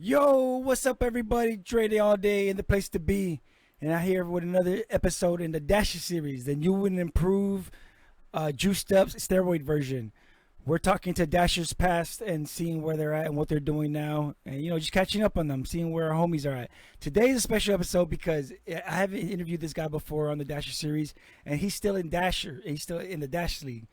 Yo, what's up, everybody? Dre Day all day in the place to be, and I'm here with another episode in the Dasher series, the new and improved, juiced up steroid version. We're talking to Dashers past and seeing where they're at and what they're doing now, and just catching up on them, seeing where our homies are at. Today is a special episode because I haven't interviewed this guy before on the Dasher series, and he's still in Dasher. He's still in the Dash League.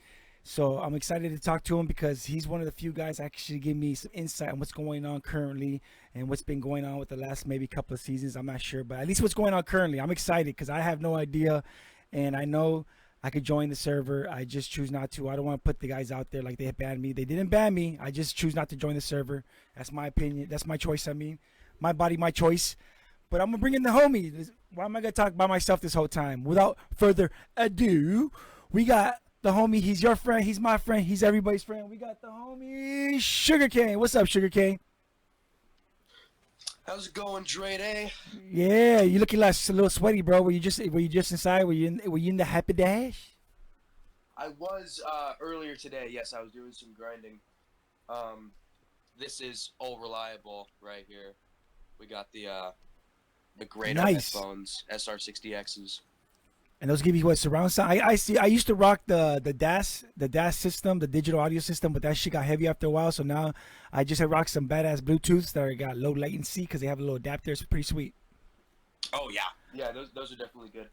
So I'm excited to talk to him because he's one of the few guys that actually give me some insight on what's going on currently and what's been going on with the last maybe couple of seasons. I'm not sure, but at least what's going on currently. I'm excited because I have no idea, and I know I could join the server. I just choose not to. I don't want to put the guys out there like they banned me. They didn't ban me. I just choose not to join the server. That's my opinion. That's my choice. I mean, my body, my choice. But I'm gonna bring in the homie. Why am I gonna talk by myself this whole time? Without further ado, we got the homie. He's your friend. He's my friend. He's everybody's friend. We got the homie SUGARKANE. What's up, SUGARKANE? How's it going, Dre Day? Yeah, you looking like a little sweaty, bro. Were you just inside? Were you in the happy dash? I was earlier today. Yes, I was doing some grinding. This is all reliable right here. We got the great Nice. headphones, SR60Xs. And those give you what surround sound. I see. I used to rock the DAS system, the digital audio system, but that shit got heavy after a while. So now I just have rock some badass Bluetooths that got low latency because they have a little adapter. It's pretty sweet. Oh yeah, yeah. Those are definitely good.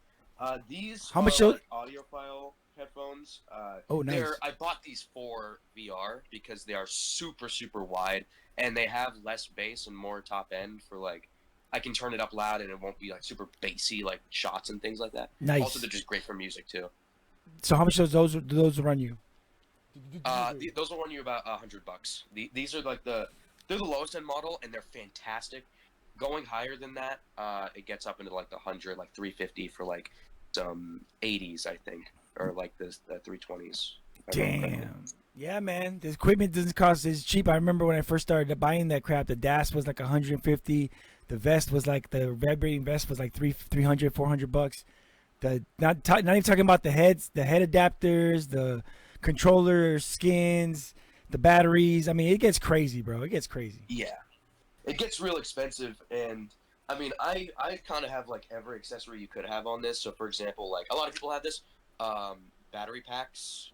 These How are much like audiophile headphones. Oh, nice. I bought these for VR because they are super super wide and they have less bass and more top end for like. I can turn it up loud and it won't be like super bassy like shots and things like that. Nice. Also, they're just great for music too. So how much do those run you? Those will run you about $100. These are like they're the lowest end model and they're fantastic. Going higher than that, it gets up into like the 100, like 350 for like some 80s, I think, or like the 320s. Damn. Yeah, man. The equipment doesn't cost as cheap. I remember when I first started buying that crap, the DAS was like 150. The vest was like the vibrating vest was like 300, $400. The not even talking about the heads, the head adapters, the controller skins, the batteries. I mean, it gets crazy, bro. It gets crazy. Yeah, it gets real expensive, and I mean, I kind of have like every accessory you could have on this. So, for example, like a lot of people have this battery packs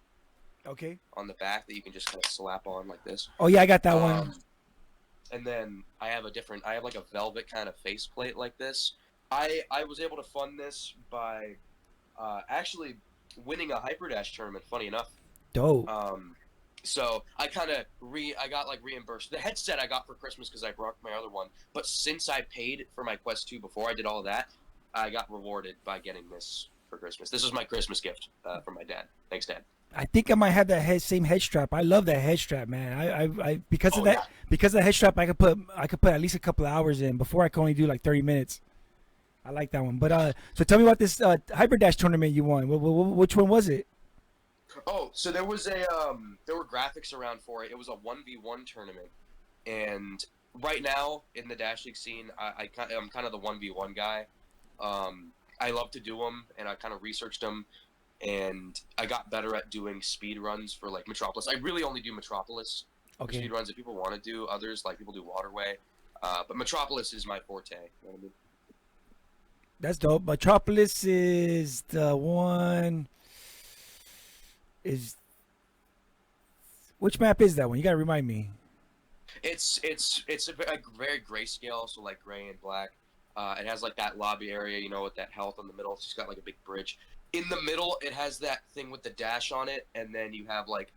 Okay. on the back that you can just kind of slap on like this. Oh yeah, I got that one. And then I have like a velvet kind of faceplate like this. I was able to fund this by actually winning a Hyperdash tournament. Funny enough. Dope. So I got like reimbursed. The headset I got for Christmas because I broke my other one. But since I paid for my Quest 2 before I did all of that, I got rewarded by getting this for Christmas. This was my Christmas gift from my dad. Thanks, Dad. I think I might have that same head strap. I love that head strap, man. I because of Oh that yeah. because of the head strap, I could put at least a couple of hours in before I can only do like 30 minutes. I like that one. But so tell me about this Hyperdash tournament you won. Which one was it? Oh, so there was there were graphics around for it. It was a 1v1 tournament, and right now in the Dash League scene, I'm kind of the 1v1 guy. I love to do them, and I kind of researched them, and I got better at doing speed runs for like Metropolis. I really only do Metropolis for Okay, speed runs. If people want to do others, like people do Waterway, but Metropolis is my forte. You know what I mean? that's dope. Metropolis is the one. Is which map is that one? You gotta remind me. It's a very grayscale, so like gray and black. It has like that lobby area, you know, with that health in the middle. It's just got like a big bridge. In the middle, it has that thing with the dash on it, and then you have like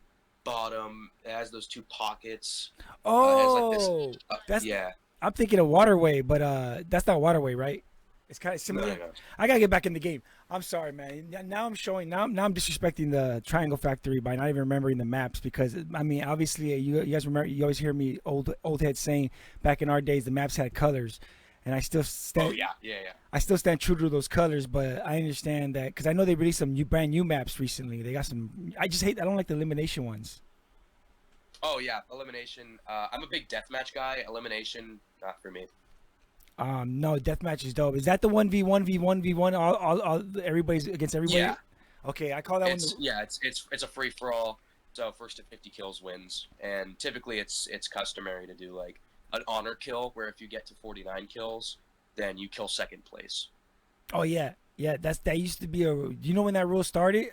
bottom. It has those two pockets. It has like Oh, this. that's Yeah. I'm thinking of Waterway, but that's not Waterway, right? It's kind of No, similar. no, no. I gotta get back in the game. I'm sorry, man. Now I'm showing. Now I'm disrespecting the Triangle Factory by not even remembering the maps because I mean, obviously, you guys remember. You always hear me old heads saying back in our days the maps had colors, and I still Oh stand. yeah, yeah, yeah. I still stand true to those colors, but I understand that because I know they released some brand new maps recently. They got some. I just hate. I don't like the elimination ones. Oh yeah, elimination. I'm a big deathmatch guy. Elimination, not for me. No, deathmatch is dope. Is that the 1v1v1v1? All everybody's against everybody. Yeah. Okay, I call that It's one. yeah, it's a free for all. So first to 50 kills wins, and typically it's customary to do like an honor kill where if you get to 49 kills, then you kill second place. Oh yeah, yeah. That used to be a. You know when that rule started?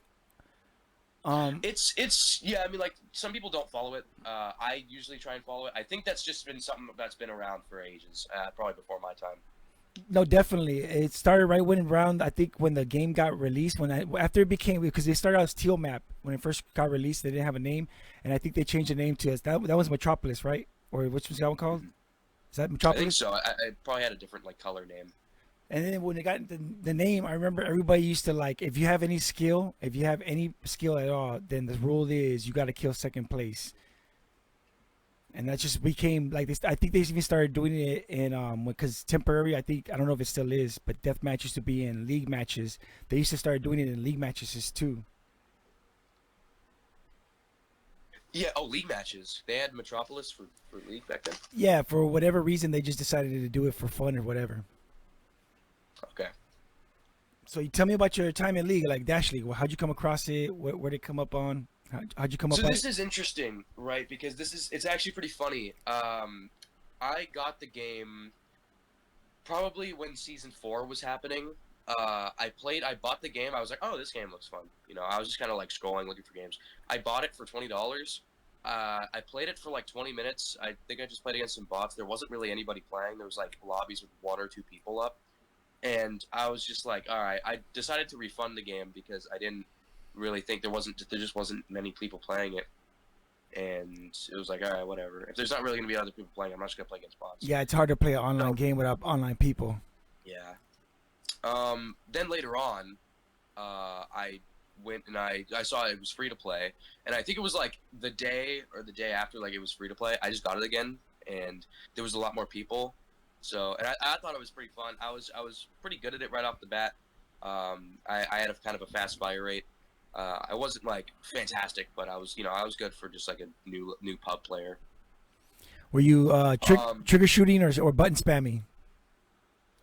It's yeah. I mean, like some people don't follow it. I usually try and follow it. I think that's just been something that's been around for ages, probably before my time. No, definitely. It started right when around I think when the game got released. After it became because they started out as Teal Map when it first got released. They didn't have a name, and I think they changed the name to us. That was Metropolis, right? Or which was that one called? Is that I think Metropolis? so. I probably had a different like color name. And then when they got the name, I remember everybody used to like if you have any skill, at all, then the rule is you got to kill second place. And that just became like this. I think they even started doing it in because temporary. I don't know if it still is, but deathmatch used to be in league matches. They used to start doing it in league matches too. Yeah. Oh, league matches. They had Metropolis for league back then. Yeah, for whatever reason, they just decided to do it for fun or whatever. Okay. So you tell me about your time in league, like Dash League. Well, how'd you come across it? Where did it come up on? How'd you come up? So on this is interesting, right? Because it's actually pretty funny. I got the game probably when season 4 was happening. I bought the game. I was like, oh, this game looks fun. You know, I was just kind of like scrolling, looking for games. I bought it for $20. I played it for like 20 minutes. I think I just played against some bots. There wasn't really anybody playing. There was like lobbies with 1 or 2 people up. And I was just like, all right. I decided to refund the game because I didn't really think there just wasn't many people playing it. And it was like, all right, whatever. If there's not really going to be other people playing, I'm not just going to play against bots. Yeah, it's hard to play an online game without online people. Yeah. Then later on, I went and I saw it was free to play, and I think it was like the day or the day after, like it was free to play. I just got it again, and there was a lot more people. So, and I thought it was pretty fun. I was pretty good at it right off the bat. I had a kind of a fast fire rate. I wasn't like fantastic, but I was good for just like a new pub player. Were you trigger shooting or button spamming?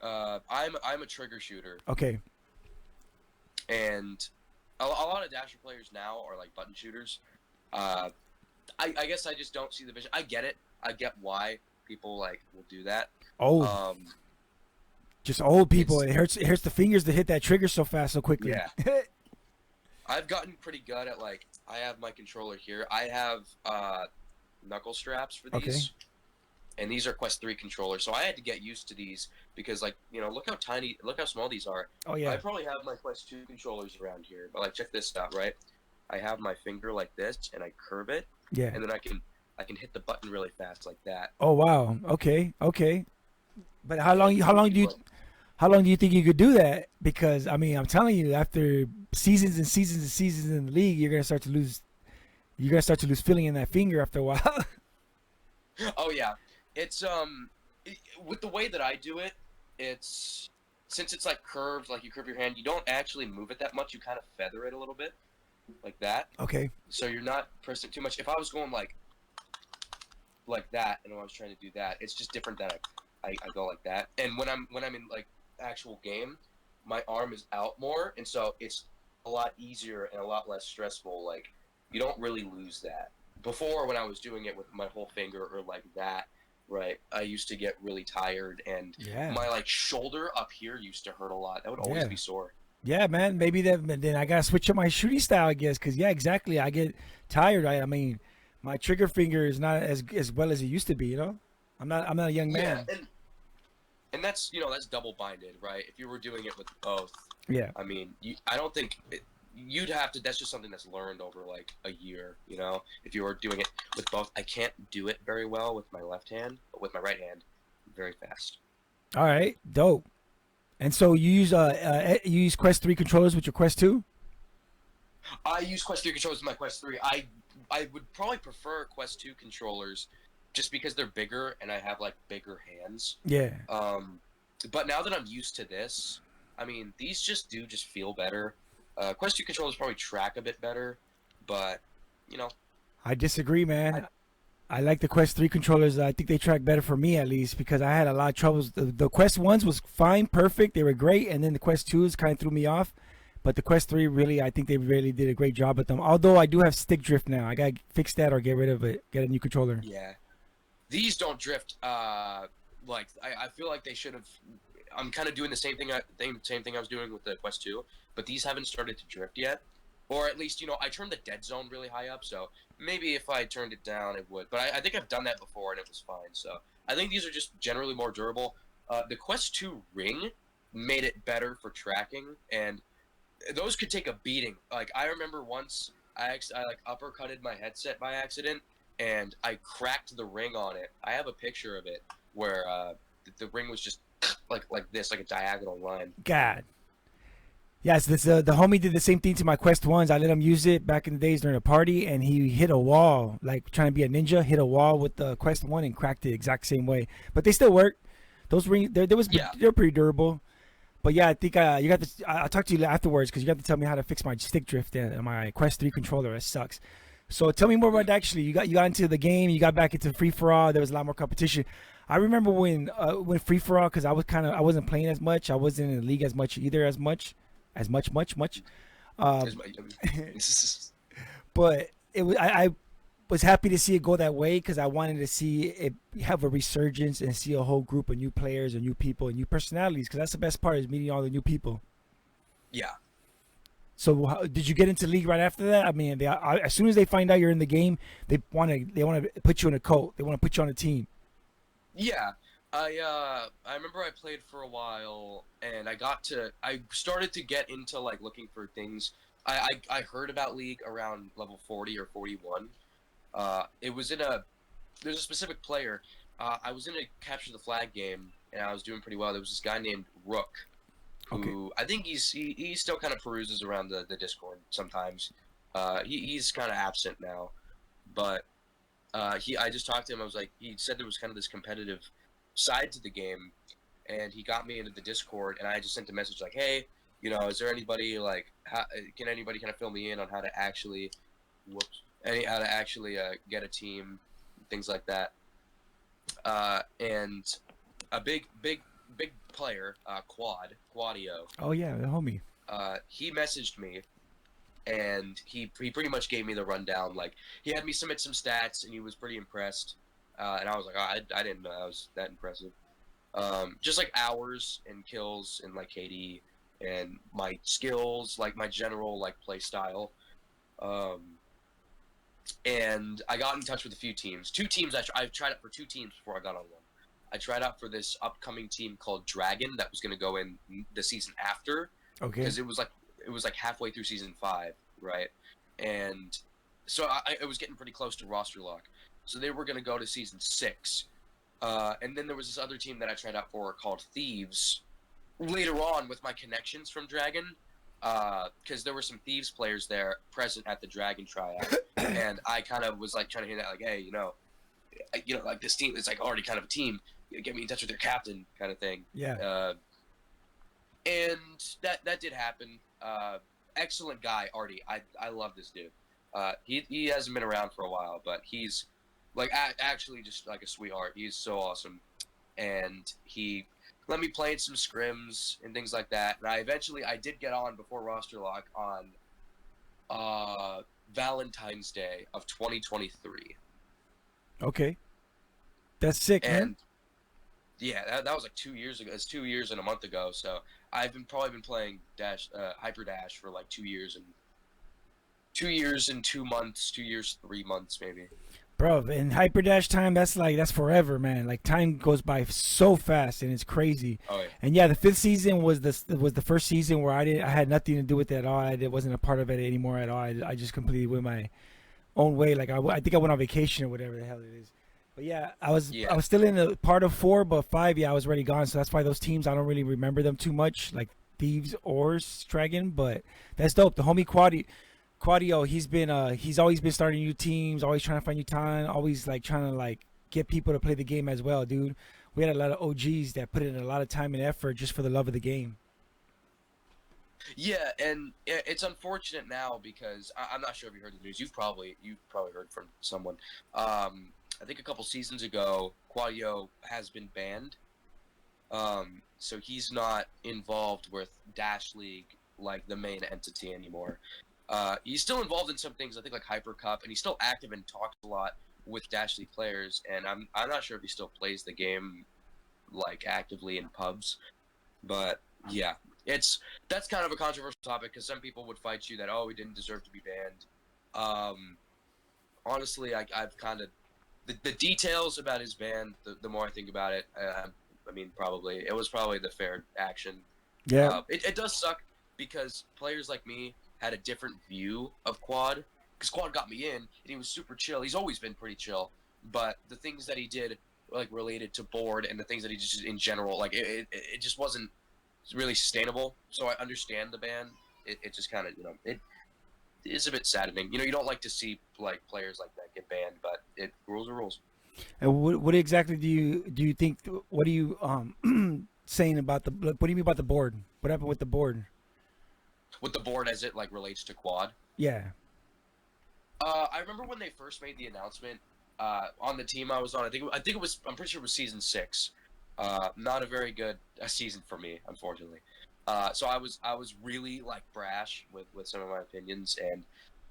I'm a trigger shooter. Okay. And a lot of Dasher players now are like button shooters. I guess I just don't see the vision. I get it. I get why people like will do that. Oh. Just old people. It hurts the fingers to hit that trigger so fast so quickly. Yeah. I've gotten pretty good at like I have my controller here. I have knuckle straps for these. Okay. And these are Quest 3 controllers, so I had to get used to these because, like, you know, look how small these are. Oh yeah. I probably have my Quest 2 controllers around here, but like, check this out, right? I have my finger like this, and I curve it. Yeah. And then I can hit the button really fast like that. Oh wow. Okay. But how long do you think you could do that? Because I mean, I'm telling you, after seasons and seasons and seasons in the league, you're gonna start to lose feeling in that finger after a while. Oh yeah. It's with the way that I do it, since it's like curved, like you curve your hand, you don't actually move it that much. You kind of feather it a little bit, like that. Okay. So you're not pressing too much. If I was going like that, and I was trying to do that, it's just different that I go like that. And when I'm in like actual game, my arm is out more, and so it's a lot easier and a lot less stressful. Like you don't really lose that. Before, when I was doing it with my whole finger or like that. Right, I used to get really tired, and my like shoulder up here used to hurt a lot. That would always be sore. Yeah, man. Maybe then I gotta switch up my shooting style, I guess. Cause yeah, exactly. I get tired. I mean, my trigger finger is not as well as it used to be. You know, I'm not a young man. Yeah, and that's that's double binded, right? If you were doing it with both, yeah. I mean, I don't think. You'd have to. That's just something that's learned over like a year. You know, if you were doing it with both, I can't do it very well with my left hand, but with my right hand, very fast. All right, dope. And so you use Quest 3 controllers with your Quest 2? I use Quest 3 controllers with my Quest 3. I would probably prefer Quest 2 controllers, just because they're bigger and I have like bigger hands. Yeah. But now that I'm used to this, I mean, these just feel better. Quest 2 controllers probably track a bit better, but, I disagree, man. I like the Quest 3 controllers. I think they track better for me, at least, because I had a lot of troubles. The Quest 1s was fine, perfect. They were great, and then the Quest 2s kind of threw me off. But the Quest 3, really, I think they really did a great job with them. Although I do have stick drift now. I got to fix that or get rid of it, get a new controller. Yeah. these don't drift. Like I feel like they should have. I'm kind of doing the same thing. Same thing I was doing with the Quest 2, but these haven't started to drift yet, or at least I turned the dead zone really high up, so maybe if I turned it down, it would. But I think I've done that before and it was fine. So I think these are just generally more durable. The Quest 2 ring made it better for tracking, and those could take a beating. Like I remember once I like uppercutted my headset by accident, and I cracked the ring on it. I have a picture of it where the ring was just like this, like a diagonal line. God. Yes, this the homie did the same thing to my Quest ones. I let him use it back in the days during a party, and he hit a wall, like trying to be a ninja. Hit a wall with the Quest one and cracked it exact same way. But they still work. Those rings, Yeah, they're pretty durable. But yeah, I think you got to. I'll talk to you afterwards because you got to tell me how to fix my stick drift and my Quest 3 controller. It sucks. So tell me more about that. Actually, you got into the game. You got back into free for all. There was a lot more competition. I remember when free for all, because I wasn't playing as much. I wasn't in the league as much either, much. Um, is my- but I was happy to see it go that way because I wanted to see it have a resurgence and see a whole group of new players and new people and new personalities, because that's the best part, is meeting all the new people. yeah. So did you get into league right after that? I mean, as soon as they find out you're in the game, they want to put you in a cult. They want to put you on a team. Yeah, I remember I played for a while, and I started to get into like looking for things. I heard about League around level 40 or 41. It was there's a specific player. I was in a capture the flag game, and I was doing pretty well. There was this guy named Rook, Okay. who I think he still kind of peruses around the Discord sometimes. He's kind of absent now, but I just talked to him. I was like, he said there was kind of this competitive side to the game, and he got me into the Discord, and I just sent a message like, hey, is there anybody like, can anybody kind of fill me in on how to actually, how to actually get a team, things like that. And a big player, Quadio, Oh yeah, the homie. he messaged me, and he pretty much gave me the rundown. Like, he had me submit some stats, and he was pretty impressed. And I was like, oh, I didn't know that was that impressive. Just like hours and kills and like KD and my skills, like my general like play style. Um, and I got in touch with a few teams. Two teams I tried out for two teams before I got on one. I tried out for this upcoming team called Dragon that was going to go in the season after, Okay. because it was like halfway through season 5, right? And so I was getting pretty close to roster lock. So they were going to go to season 6. And then there was this other team that I tried out for called Thieves. Later on, with my connections from Dragon, because there were some Thieves players there present at the Dragon tryout, and I kind of was like trying to hear that, like, hey, like this team is like already kind of a team. Get me in touch with their captain, kind of thing. Yeah. And that did happen. Excellent guy, Artie. I love this dude. He hasn't been around for a while, but he's like actually just like a sweetheart. He's so awesome, and he let me play in some scrims and things like that. And I did get on before roster lock on Valentine's Day of 2023. Okay. That's sick, man. And yeah, that was like 2 years ago. It's 2 years and a month ago. So I've probably been playing Hyper Dash for like 2 years and 2 months, 2 years, 3 months maybe. Bro, in Hyperdash time, that's forever, man. Like, time goes by so fast, and it's crazy. Oh yeah. And yeah, the 5th season was the first season where I had nothing to do with it at all. I wasn't a part of it anymore at all. I just completely went my own way. Like, I think I went on vacation or whatever the hell it is. But yeah, I was still in a part of 4, but 5, yeah, I was already gone. So that's why those teams, I don't really remember them too much, like Thieves or Dragon. But that's dope. The homie Quadio, he's always been starting new teams, always trying to find new talent, always like trying to like get people to play the game as well, dude. We had a lot of OGs that put in a lot of time and effort just for the love of the game. Yeah, and it's unfortunate now because I'm not sure if you heard the news. You've probably heard from someone. I think a couple seasons ago, Quadio has been banned. So he's not involved with Dash League, like the main entity anymore. He's still involved in some things, I think like Hyper Cup, and he's still active and talks a lot with Dash League players, and I'm not sure if he still plays the game like actively in pubs, but yeah, that's kind of a controversial topic because some people would fight you that he didn't deserve to be banned. Honestly, I've kind of the details about his ban. The more I think about it, I mean, it was probably the fair action. Yeah. It does suck because players like me had a different view of Quad because Quad got me in and he was super chill. He's always been pretty chill, but the things that he did like related to board and the things that he just in general, like it just wasn't really sustainable. So I understand the ban. It just kind of it is a bit saddening. You don't like to see like players like that get banned, but rules are rules. And what exactly do you think? What are you saying about the? What do you mean about the board? What happened with the board? With the board as it like relates to Quad. Yeah. I remember when they first made the announcement on the team I was on. I think it was. I'm pretty sure it was season 6. Not a very good season for me, unfortunately. So I was really like brash with some of my opinions, and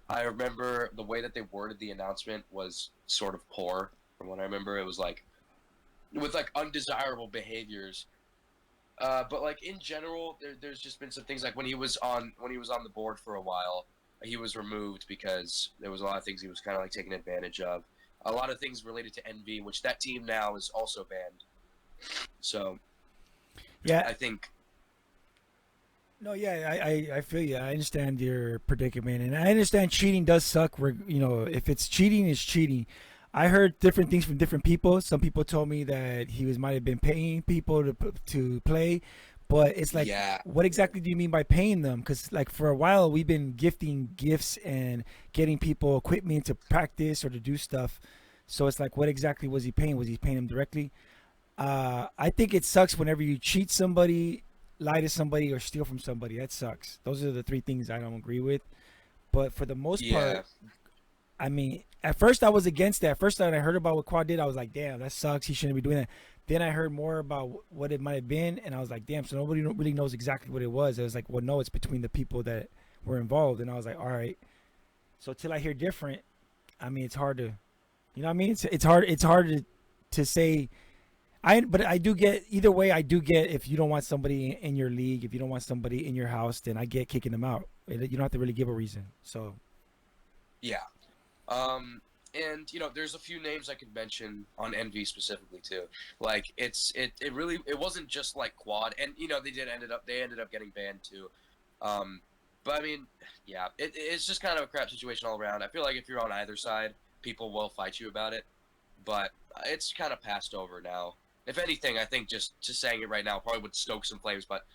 I remember the way that they worded the announcement was sort of poor. From what I remember, it was like with like undesirable behaviors. But like in general, there's just been some things like when he was on the board for a while, he was removed because there was a lot of things he was kind of like taking advantage of. A lot of things related to NV, which that team now is also banned. So, Yeah. I think. No, yeah, I feel you. I understand your predicament, and I understand cheating does suck. If it's cheating, it's cheating. I heard different things from different people. Some people told me that he might have been paying people to play, but it's like, Yeah. what exactly do you mean by paying them? Because like for a while we've been gifting gifts and getting people equipment to practice or to do stuff. So it's like, what exactly was he paying? Was he paying them directly? I think it sucks whenever you cheat somebody, lie to somebody, or steal from somebody. That sucks. Those are the three things I don't agree with. But for the most Yeah. part, I mean, at first I was against that. First time I heard about what Quad did, I was like, damn, that sucks. He shouldn't be doing that. Then I heard more about what it might have been, and I was like, damn, so nobody really knows exactly what it was. It was like, well, no, it's between the people that were involved. And I was like, all right. So till I hear different, I mean, it's hard to, you know what I mean? It's hard to say. But I do get either way. I do get if you don't want somebody in your league, if you don't want somebody in your house, then I get kicking them out. You don't have to really give a reason. So, Yeah. And there's a few names I could mention on NV specifically too. Like it really wasn't just like Quad, and they ended up getting banned too. But I mean, yeah, it's just kind of a crap situation all around. I feel like if you're on either side, people will fight you about it, but it's kind of passed over now. If anything, I think just saying it right now probably would stoke some flames, but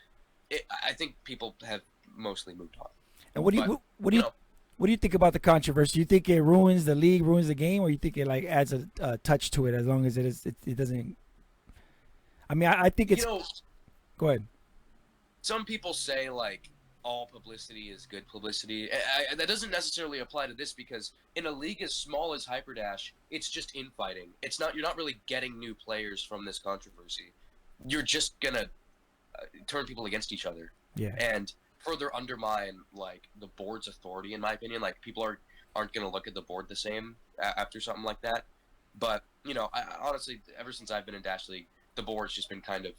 I think people have mostly moved on. and what do you think about the controversy? You think it ruins the league, ruins the game, or you think it like adds a touch to it as long as it doesn't? I mean, I think it's. Go ahead. Some people say like all publicity is good publicity. That doesn't necessarily apply to this because in a league as small as Hyperdash, it's just infighting. You're not really getting new players from this controversy. You're just gonna turn people against each other. Yeah. And further undermine like the board's authority, in my opinion. Like people aren't gonna look at the board the same after something like that. But I honestly, ever since I've been in Dash League, the board's just been kind of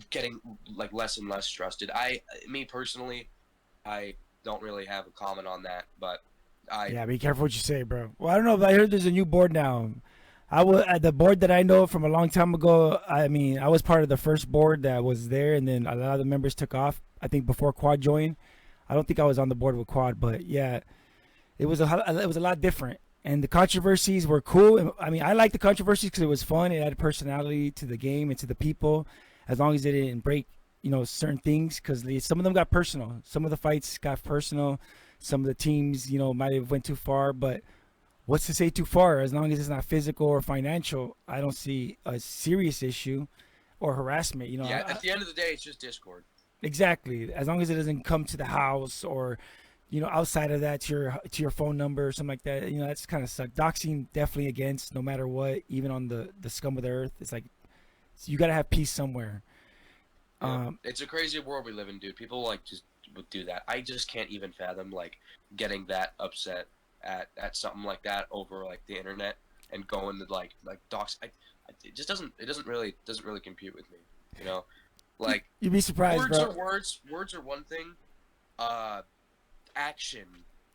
getting like less and less trusted. Me personally, I don't really have a comment on that, but yeah, be careful what you say, bro. Well, I don't know, but I heard there's a new board now. The board that I know from a long time ago. I mean, I was part of the first board that was there, and then a lot of the members took off. I think before Quad joined. I don't think I was on the board with Quad, but yeah, it was a lot different. And the controversies were cool. I mean, I like the controversies because it was fun. It added personality to the game and to the people, as long as it didn't break, certain things. Because some of them got personal. Some of the fights got personal. Some of the teams, might have went too far. But what's to say too far? As long as it's not physical or financial, I don't see a serious issue or harassment. Yeah, at the end of the day, it's just Discord. Exactly. As long as it doesn't come to the house or outside of that to your phone number or something like that, that's kind of suck. Doxing definitely against, no matter what, even on the scum of the earth. It's like you got to have peace somewhere. Yeah. It's a crazy world we live in, dude. People like just would do that. I just can't even fathom like getting that upset at something like that over like the internet. and going to like docs. It just doesn't really compute with me. You know, like You'd be surprised, words bro. are words. Words are one thing. Action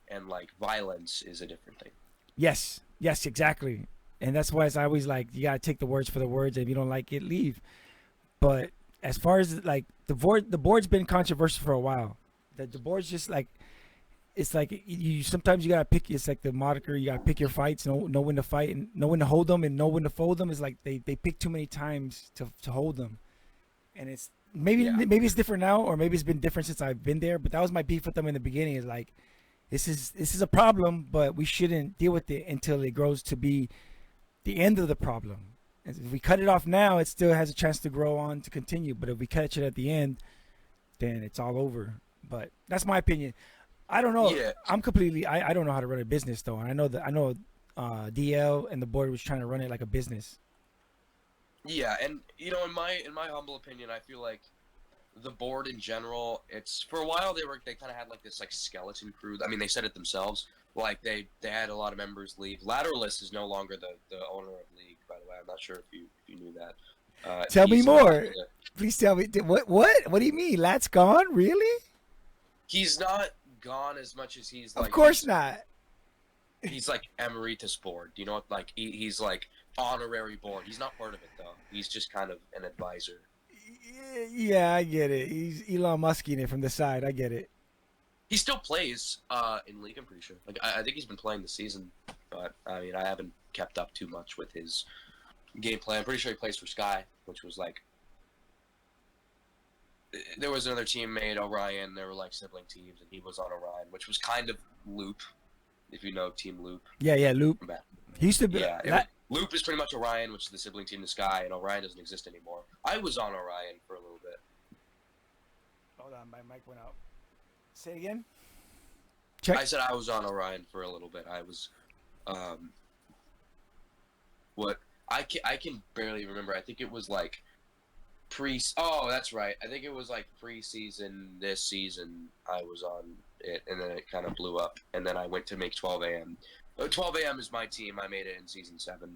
and like violence is a different thing. Yes, yes, exactly. And that's why it's always like you gotta take the words for the words. If you don't like it, leave. But as far as like the board's been controversial for a while. The board's just like it's like you sometimes you gotta pick. It's like the moniker. You gotta pick your fights. Know when to fight and know when to hold them and know when to fold them. Is like they pick too many times to hold them, and it's maybe it's different now or maybe it's been different since I've been there. But that was my beef with them in the beginning. Is like this is a problem, but we shouldn't deal with it until it grows to be the end of the problem. And if we cut it off now, it still has a chance to grow on to continue. But if we catch it at the end, then it's all over. But that's my opinion. I don't know. Yeah. I'm completely. I don't know how to run a business though, and I know DL and the board was trying to run it like a business. Yeah, and you know, in my humble opinion, I feel like the board in general, it's for a while they kind of had like this like skeleton crew. I mean, they said it themselves. Like they had a lot of members leave. Lateralist is no longer the owner of League, by the way. I'm not sure if you knew that. Tell me He's more. Please tell me. What do you mean? Lat's gone? Really? He's not gone as much as he's like. Of course not. He's like emeritus board. You know, like he's like honorary board. He's not part of it though. He's just kind of an advisor. Yeah, I get it. He's Elon Musking it from the side. I get it. He still plays in League, I'm pretty sure. Like I think he's been playing this season, but I mean I haven't kept up too much with his gameplay. I'm pretty sure he plays for Sky, which was like there was another team made Orion. There were like sibling teams, and he was on Orion, which was kind of Loop, if you know Team Loop. Yeah, Loop. He used to be. Yeah, Loop is pretty much Orion, which is the sibling team to Sky, and Orion doesn't exist anymore. I was on Orion for a little bit. Hold on, my mic went out. Say it again. Check. I said I was on Orion for a little bit. I was, what I can barely remember. I think it was like Oh, that's right. I think it was like pre-season this season. I was on it, and then it kind of blew up. And then I went to make 12 a.m. 12 a.m. is my team. I made it in season 7.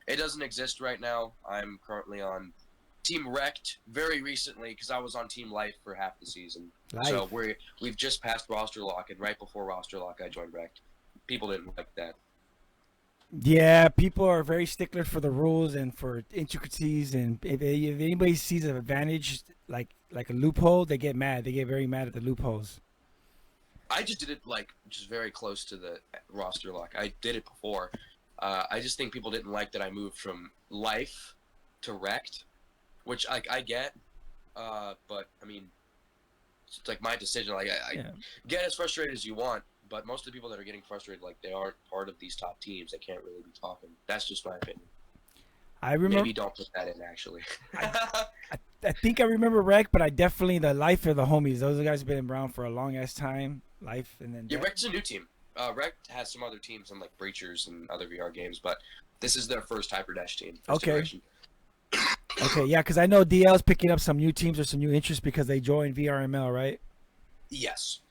It doesn't exist right now. I'm currently on Team Wrecked very recently because I was on Team Life for half the season. Life. So we've just passed roster lock, and right before roster lock, I joined Wrecked. People didn't like that. Yeah, people are very stickler for the rules and for intricacies, and if anybody sees an advantage like a loophole, they get mad. They get very mad at the loopholes. I just did it like just very close to the roster lock. I did it before. I just think people didn't like that I moved from Life to Wrecked, which I get, but I mean, it's like my decision. Like I get as frustrated as you want. But most of the people that are getting frustrated, like they aren't part of these top teams. They can't really be talking. That's just my opinion. I remember. Maybe don't put that in. Actually, I think I remember Wreck, but I definitely the Life of the homies. Those guys have been around for a long ass time. Life and then Wreck's a new team. Wreck has some other teams in like Breachers and other VR games, but this is their first Hyperdash team. Okay. Okay, yeah, because I know DL's picking up some new teams or some new interests because they joined VRML, right? Yes.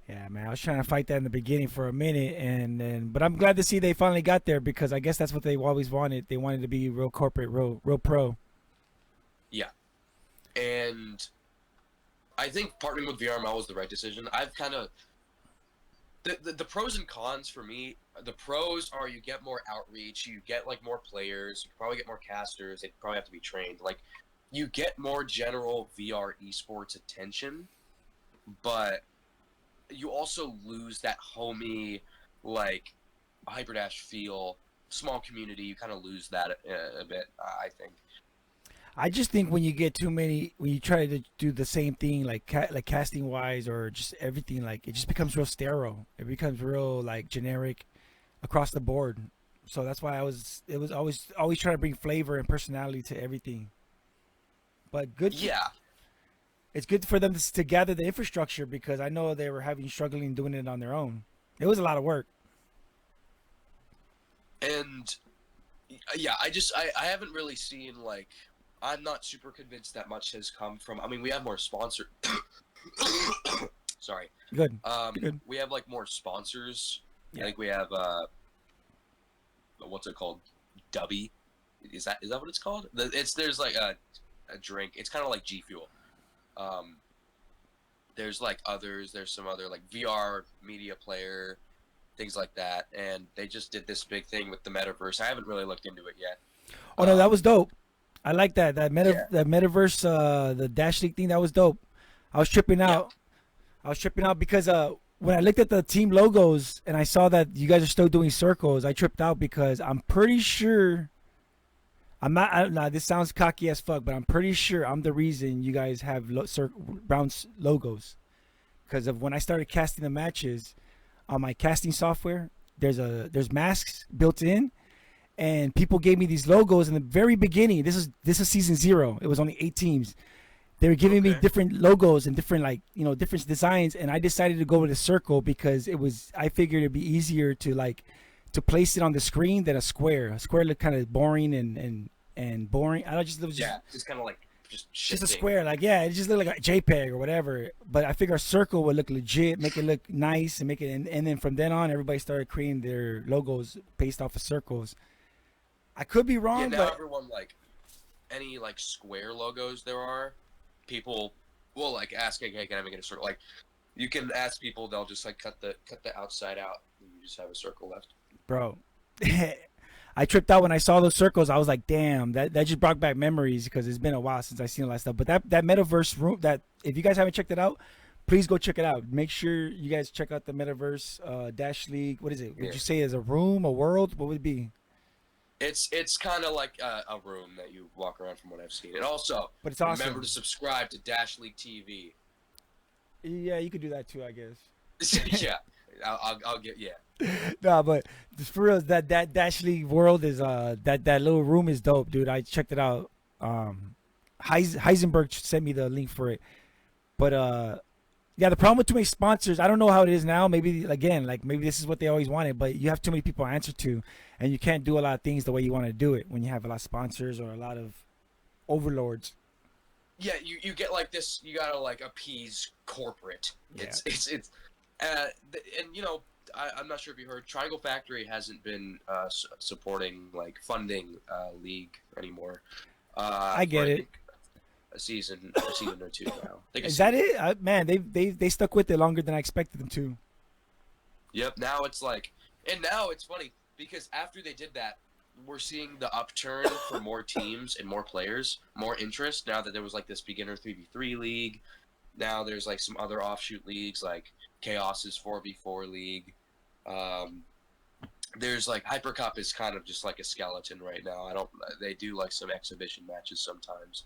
Yeah, man, I was trying to fight that in the beginning for a minute, but I'm glad to see they finally got there because I guess that's what they always wanted. They wanted to be real corporate, real pro. Yeah, and I think partnering with VRML was the right decision. I've kind of the pros and cons for me. The pros are you get more outreach, you get like more players, you probably get more casters. They probably have to be trained. Like you get more general VR esports attention, but you also lose that homey, like, Hyperdash feel, small community. You kind of lose that a bit, I think. I just think when you get too many, when you try to do the same thing, like casting wise or just everything, like it just becomes real sterile. It becomes real like generic across the board. So that's why it was always trying to bring flavor and personality to everything. But good. Yeah. It's good for them to gather the infrastructure because I know they were struggling doing it on their own. It was a lot of work. And yeah, I haven't really seen like I'm not super convinced that much has come from. I mean, we have more sponsor. Sorry. Good. We have like more sponsors. Yeah. I think we have what's it called? Dubby. Is that what it's called? There's like a drink. It's kind of like G Fuel. Um, there's like others. There's some other like VR media player, things like that, and they just did this big thing with the metaverse. I haven't really looked into it yet. Oh no, that was dope. I like that. Yeah. That metaverse, the Dash League thing. That was dope. I was tripping Yeah. out. I was tripping out because when I looked at the team logos and I saw that you guys are still doing circles, I tripped out because I'm pretty sure. Nah, this sounds cocky as fuck, but I'm pretty sure I'm the reason you guys have round logos. Because of when I started casting the matches on my casting software, there's masks built in, and people gave me these logos in the very beginning. This is season 0. It was only 8 teams. They were giving me Okay. different logos and different different designs, and I decided to go with a circle because I figured it'd be easier to place it on the screen than a square. A square looked kind of boring and boring. I don't just it was Yeah, it's kind of like just just shifting. a square. Like, yeah, it just looked like a JPEG or whatever. But I figure a circle would look legit, make it look nice, and make it. And then from then on, everybody started creating their logos based off of circles. I could be Yeah, wrong, now but everyone like any like square logos there are, people will like ask, hey, can I make it a circle? Like you can ask people, they'll just like cut the outside out, and you just have a circle left. bro, I tripped out when I saw those circles. I was like, damn, that just brought back memories because it's been a while since I've seen all that stuff. But that metaverse room, that if you guys haven't checked it out, please go check it out. Make sure you guys check out the metaverse Dash League. What is it? Would Yeah. you say is a room, a world? What would it be? It's kind of like a room that you walk around from what I've seen. And also, But it's awesome. remember to subscribe to Dash League TV. Yeah, you could do that too, I guess. Yeah, I'll get Nah, but for real, that Dash League world is that little room is dope, dude. I checked it out. Heisenberg sent me the link for it, but yeah, the problem with too many sponsors, I don't know how it is now. Maybe again, like maybe this is what they always wanted, but you have too many people to answer to, and you can't do a lot of things the way you want to do it when you have a lot of sponsors or a lot of overlords. Yeah, you get like this. You gotta like appease corporate. Yeah. And you know, I'm not sure if you heard. Triangle Factory hasn't been supporting like funding League anymore. I get for, it. think, a season or two now. I think Is a that season. it? Man, they stuck with it longer than I expected them to. Yep. Now it's like, and now it's funny because after they did that, we're seeing the upturn for more teams and more players, more interest. Now that there was like this beginner 3v3 league, now there's like some other offshoot leagues like Chaos's 4v4 league. There's like Hyper Cup is kind of just like a skeleton right now. They do like some exhibition matches sometimes.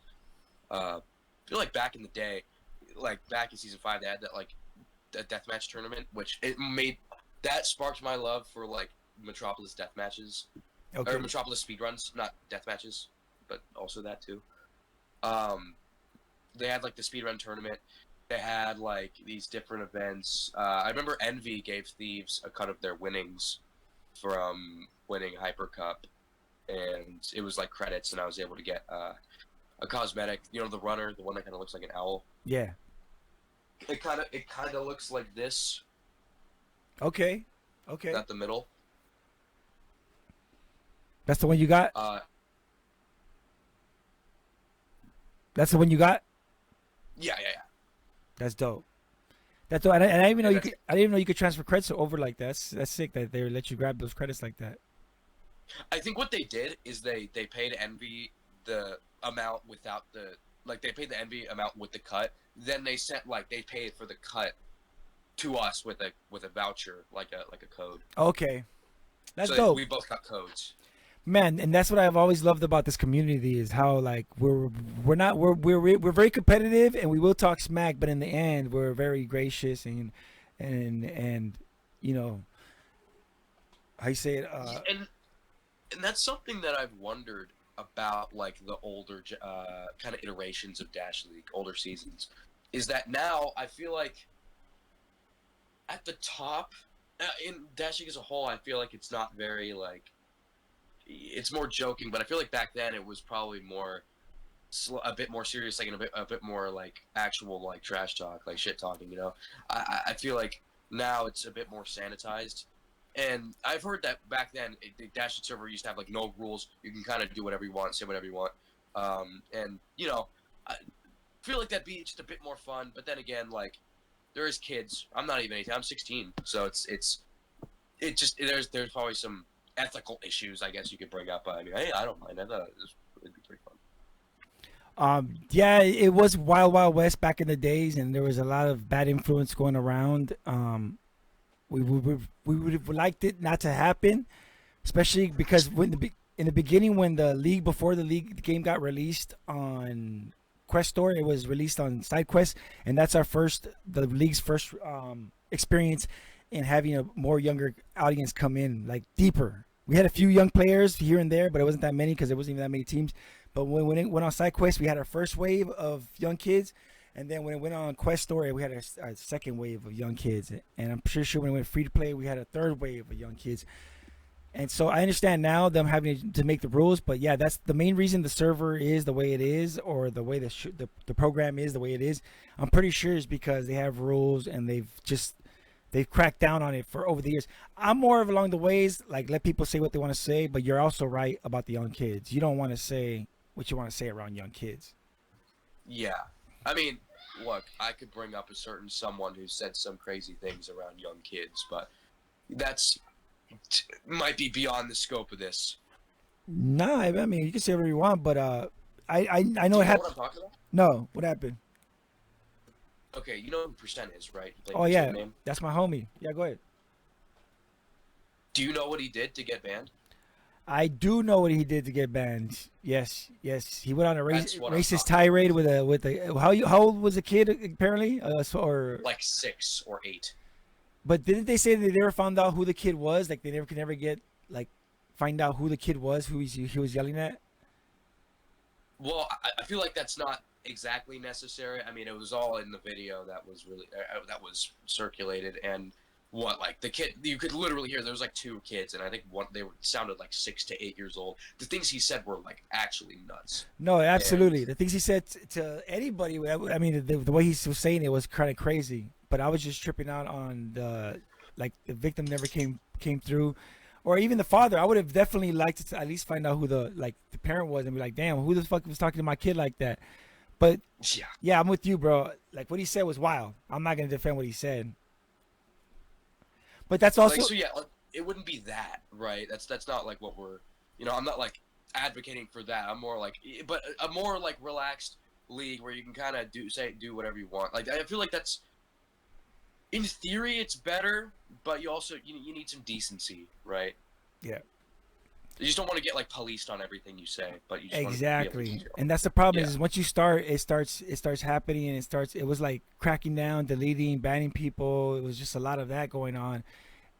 I feel like back in the day, like back in season 5, they had that like a deathmatch tournament, which that sparked my love for like Metropolis death matches. Okay. Or Metropolis speedruns, not death matches, but also that too. They had like the speedrun tournament. They had like these different events. I remember Envy gave Thieves a cut of their winnings from winning Hyper Cup, and it was like credits, and I was able to get a cosmetic. You know, the runner, the one that kind of looks like an owl. Yeah. It kind of looks like this. Okay. Okay. Not the middle. That's the one you got. Uh, That's the one you got. yeah. That's dope. That's dope. And I didn't even know Yeah, you could. I didn't even know you could transfer credits over like that. That's sick that they let you grab those credits like that. I think what they did is they paid Envy the amount without the they paid the Envy amount with the cut. Then they sent they paid for the cut to us with a voucher like a code. Okay, that's so dope, we both got codes. man. And that's what I've always loved about this community is how like we're very competitive and we will talk smack, but in the end we're very gracious and you know how you say it. And that's something that I've wondered about, like the older kind of iterations of Dash League, older seasons, is that now I feel like at the top in Dash League as a whole, I feel like it's not very it's more joking, but I feel like back then it was probably more a bit more serious, like a bit more like actual like trash talk, like shit talking. You know, I feel like now it's a bit more sanitized, And I've heard that back then, the Dash server used to have like no rules. You can kind of do whatever you want, say whatever you want. And you know, I feel like that'd be just a bit more fun. But then again, like there is kids. I'm not even 18. I'm 16. So it just there's probably some ethical issues I guess you could bring up. But I mean, hey, I don't mind. I thought it'd be pretty fun. Yeah, it was Wild Wild West back in the days, and there was a lot of bad influence going around. We would have liked it not to happen, especially because in the beginning, when before the league the game got released on Quest Store, it was released on SideQuest, and that's the league's first experience in having a more younger audience come in, like deeper. We had a few young players here and there, but it wasn't that many because there wasn't even that many teams. But when it went on SideQuest, we had our first wave of young kids, and then when it went on Quest Story, we had our second wave of young kids. And I'm pretty sure when it went free to play, we had a third wave of young kids. And so I understand now them having to make the rules, but yeah, that's the main reason the server is the way it is, or the way the program is the way it is. I'm pretty sure is because they have rules and they've cracked down on it for over the years. I'm more of along the ways, like let people say what they want to say, but you're also right about the young kids. You don't want to say what you want to say around young kids. Yeah, I mean, look, I could bring up a certain someone who said some crazy things around young kids, but that's might be beyond the scope of this. Nah, I mean you can say whatever you want, but I know Do it you know happened. what I'm talking about? No, what happened? Okay, you know who Percent is, right? Like, Oh his yeah, name? that's my homie. Yeah, go ahead. Do you know what he did to get banned? I do know what he did to get banned. Yes, yes, he went on a That's what I'm racist talking tirade with a how old was the kid apparently? Or Like 6 or 8. but didn't they say that they never found out who the kid was? Like they never could never get like find out who the kid was who he was yelling at. Well, I feel like that's not exactly necessary. I mean, it was all in the video that was really that was circulated, and what like the kid you could literally hear there was like 2 kids, and I think sounded like 6 to 8 years old. The things he said were like actually nuts. No, absolutely. And The things he said to anybody, I mean, the way he was saying it was kind of crazy. But I was just tripping out on the victim never came through, or even the father. I would have definitely liked to at least find out who the parent was and be like, damn, who the fuck was talking to my kid like that? But yeah, yeah, I'm with you, bro. Like what he said was wild. I'm not gonna defend what he said. But that's also like so yeah, like, it wouldn't be that, right? That's not like what we're, I'm not like advocating for that. I'm more like, but a more like relaxed league where you can kind of do whatever you want. Like I feel like that's, in theory, it's better, but you also you need some decency, right? yeah. You just don't want to get like policed on everything you say, but you just Exactly, want to and that's the problem. Yeah. Is once you start, it starts happening, and it was like cracking down, deleting, banning people. It was just a lot of that going on,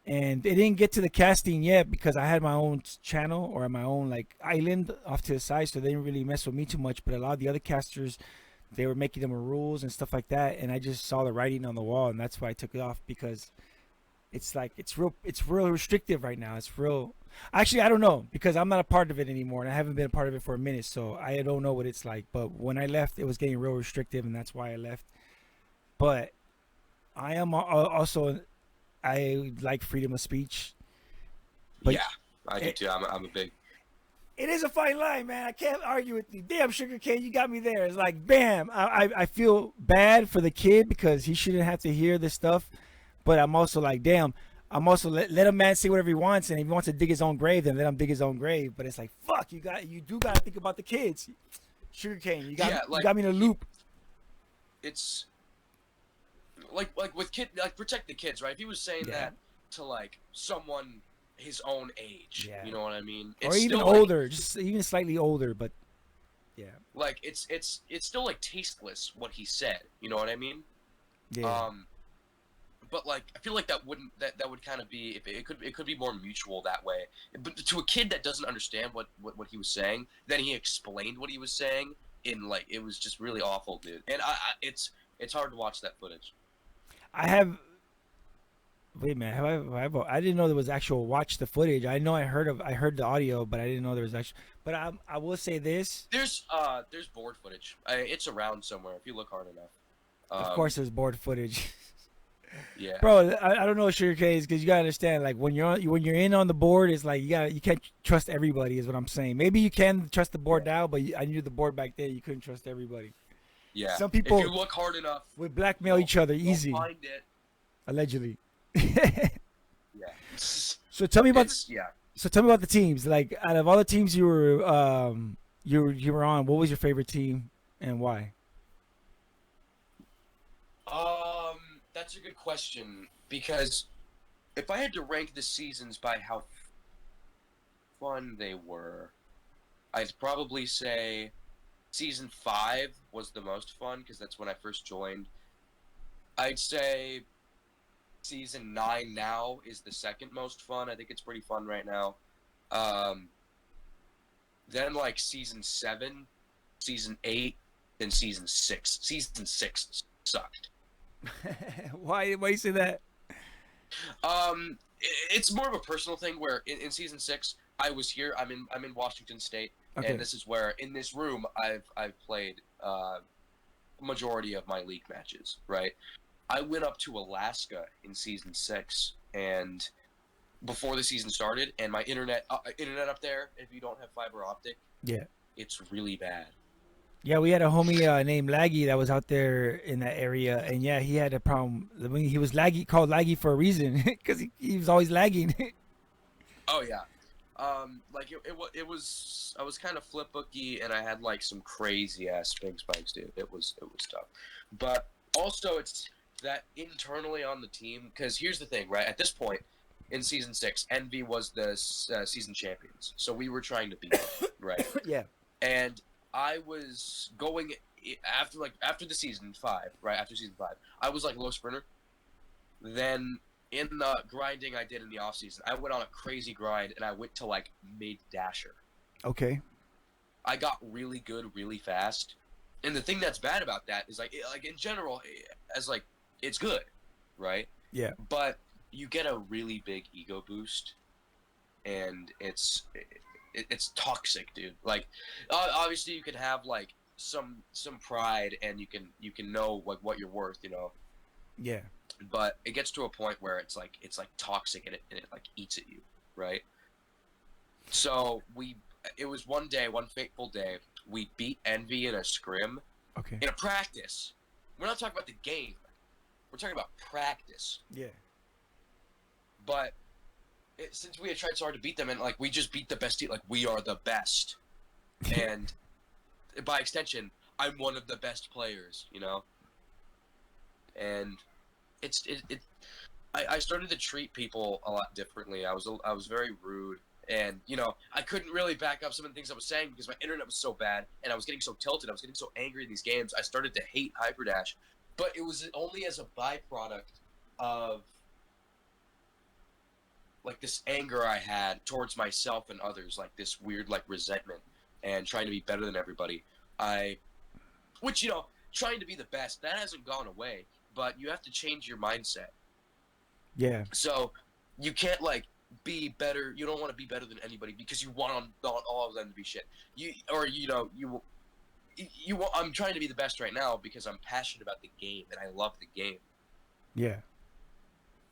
and it didn't get to the casting yet because I had my own channel or my own like island off to the side, so they didn't really mess with me too much. But a lot of the other casters, they were making them rules and stuff like that, and I just saw the writing on the wall, and that's why I took it off because it's like it's real restrictive right now. It's real. Actually, I don't know because I'm not a part of it anymore, and I haven't been a part of it for a minute, so I don't know what it's like. But when I left, it was getting real restrictive, and that's why I left. But I am also I like freedom of speech. But yeah, I do too. I'm a big. It is a fine line, man. I can't argue with you. Damn, SUGARKANE, you got me there. It's like, bam. I feel bad for the kid because he shouldn't have to hear this stuff. But I'm also like, damn. I'm also let a man say whatever he wants, and if he wants to dig his own grave, then let him dig his own grave. But it's like, fuck, you do gotta think about the kids. SUGARKANE, you got me in a loop. It's like with protect the kids, right? If he was saying that to like someone his own age, you know what I mean? Or even older, like, just even slightly older, but yeah. Like it's still like tasteless what he said, you know what I mean? Yeah. But like I feel like that would kind of be, if it could be more mutual that way. But to a kid that doesn't understand what he was saying, then he explained what he was saying in like, it was just really awful, dude. And it's hard to watch that footage. Wait a minute, I didn't know there was actual watch the footage. I know I heard the audio, but I didn't know there was actual. But I will say this. There's board footage. It's around somewhere if you look hard enough. Of course, there's board footage. Yeah. Bro, I don't know sugar case because you gotta understand, like when you're in on the board, it's like you can't trust everybody is what I'm saying. Maybe you can trust the board Yeah. now, but I knew the board back then you couldn't trust everybody. Yeah. Some If you people look hard enough, would blackmail you'll each other you'll easy, find it. allegedly. Yeah. So tell me about It's yeah. the teams. Like out of all the teams you were on, what was your favorite team and why? That's a good question because if I had to rank the seasons by how fun they were, I'd probably say season 5 was the most fun because that's when I first joined. I'd say season 9 now is the second most fun. I think it's pretty fun right now. Um, then like season 7, season 8, then season 6. Season 6 sucked. Why you say that? It's more of a personal thing where in season 6 I was here. I'm in Washington State, and Okay. this is where in this room I've played majority of my league matches. Right. I went up to Alaska in season 6, and before the season started, and my internet up there, if you don't have fiber optic, Yeah. it's really bad. Yeah, we had a homie named Laggy that was out there in that area, and yeah, he had a problem. I mean, he was laggy, called Laggy for a reason, because he was always lagging. Oh yeah. Like it was I was kind of flip booky and I had like some crazy ass spin spikes, dude. It was tough, but also it's that internally on the team because here's the thing, right? At this point in season 6, Envy was the season champions, so we were trying to beat them, right? Yeah. And I was going after the season 5, right after season 5, I was like low sprinter. Then in the grinding I did in the off season, I went on a crazy grind and I went to like mid dasher. Okay. I got really good really fast. And the thing that's bad about that is like in general as like it's good, right? Yeah. But you get a really big ego boost and it's toxic, dude. Like obviously you can have like some pride and you can know like what you're worth, you know. Yeah. But it gets to a point where it's like toxic and it like eats at you, right? So it was one day, one fateful day, we beat Envy in a scrim, Okay. in a practice. We're not talking about the game. We're talking about practice. Yeah. But since we had tried so hard to beat them, and like we just beat the best team, like we are the best, and by extension, I'm one of the best players, you know. And I started to treat people a lot differently. I was very rude, and you know I couldn't really back up some of the things I was saying because my internet was so bad, and I was getting so tilted. I was getting so angry in these games. I started to hate Hyperdash, but it was only as a byproduct of like this anger I had towards myself and others, like this weird like resentment and trying to be better than everybody. Which you know, trying to be the best that hasn't gone away, but you have to change your mindset. Yeah. So you can't like be better. You don't want to be better than anybody because you want all of them to be shit. I'm trying to be the best right now because I'm passionate about the game and I love the game. Yeah.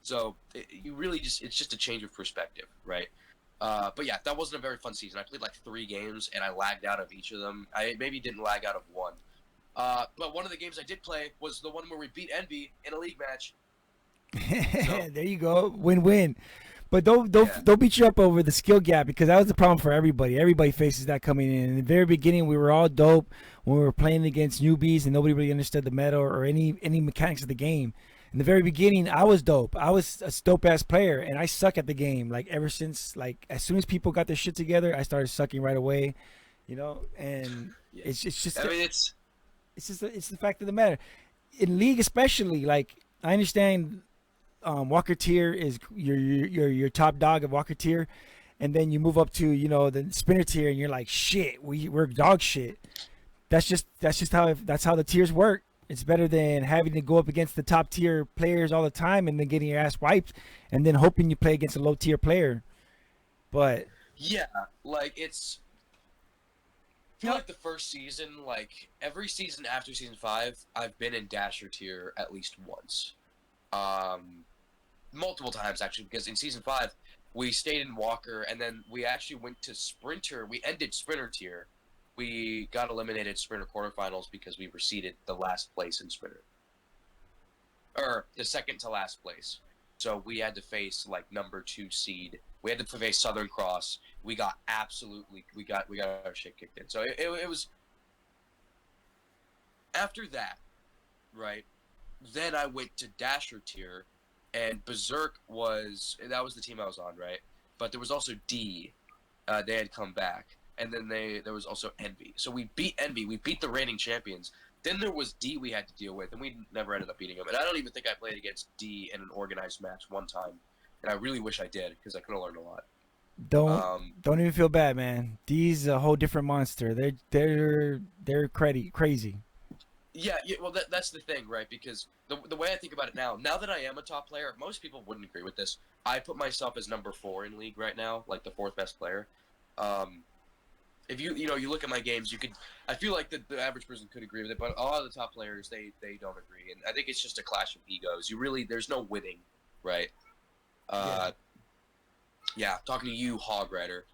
So you really it's just a change of perspective, right? But yeah, that wasn't a very fun season. I played like 3 games and I lagged out of each of them. I maybe didn't lag out of one. But one of the games I did play was the one where we beat Envy in a league match. So, There you go. Win-win. But yeah. don't beat you up over the skill gap because that was the problem for everybody. Everybody faces that coming in the very beginning. We were all dope when we were playing against newbies and nobody really understood the meta or any mechanics of the game. In the very beginning, I was dope. I was a dope ass player, and I suck at the game. Like ever since, like as soon as people got their shit together, I started sucking right away. You know, and Yeah. it's just I mean, it's it's the fact of the matter. In league, especially, like I understand Walker tier is your top dog of Walker tier, and then you move up to the spinner tier, and you're like shit. We're dog shit. That's just how the tiers work. It's better than having to go up against the top tier players all the time and then getting your ass wiped, and then hoping you play against a low tier player. But yeah, like it's. I feel like the first season, like every season after season 5, I've been in Dasher tier at least once. multiple times actually, because in season 5 we stayed in Walker, and then we actually went to Sprinter. We ended Sprinter tier. We got eliminated Sprinter quarterfinals because we were seeded the last place in Sprinter, or the second to last place. So we had to face like number 2 seed. We had to face Southern Cross. We got our shit kicked in. So it was after that, right? Then I went to Dasher tier, and Berserk that was the team I was on, right? But there was also D. They had come back, and then there was also Envy. So we beat Envy. We beat the reigning champions. Then there was D we had to deal with, and we never ended up beating them. And I don't even think I played against D in an organized match one time, and I really wish I did because I could have learned a lot. Don't even feel bad, man. D's a whole different monster. They're crazy. Yeah, well, that's the thing, right? Because the way I think about it now that I am a top player, most people wouldn't agree with this. I put myself as number 4 in league right now, like the 4th best player. If you look at my games, I feel like the average person could agree with it, but a lot of the top players they don't agree, and I think it's just a clash of egos. There's no winning, right? Yeah, talking to you, Hog Rider.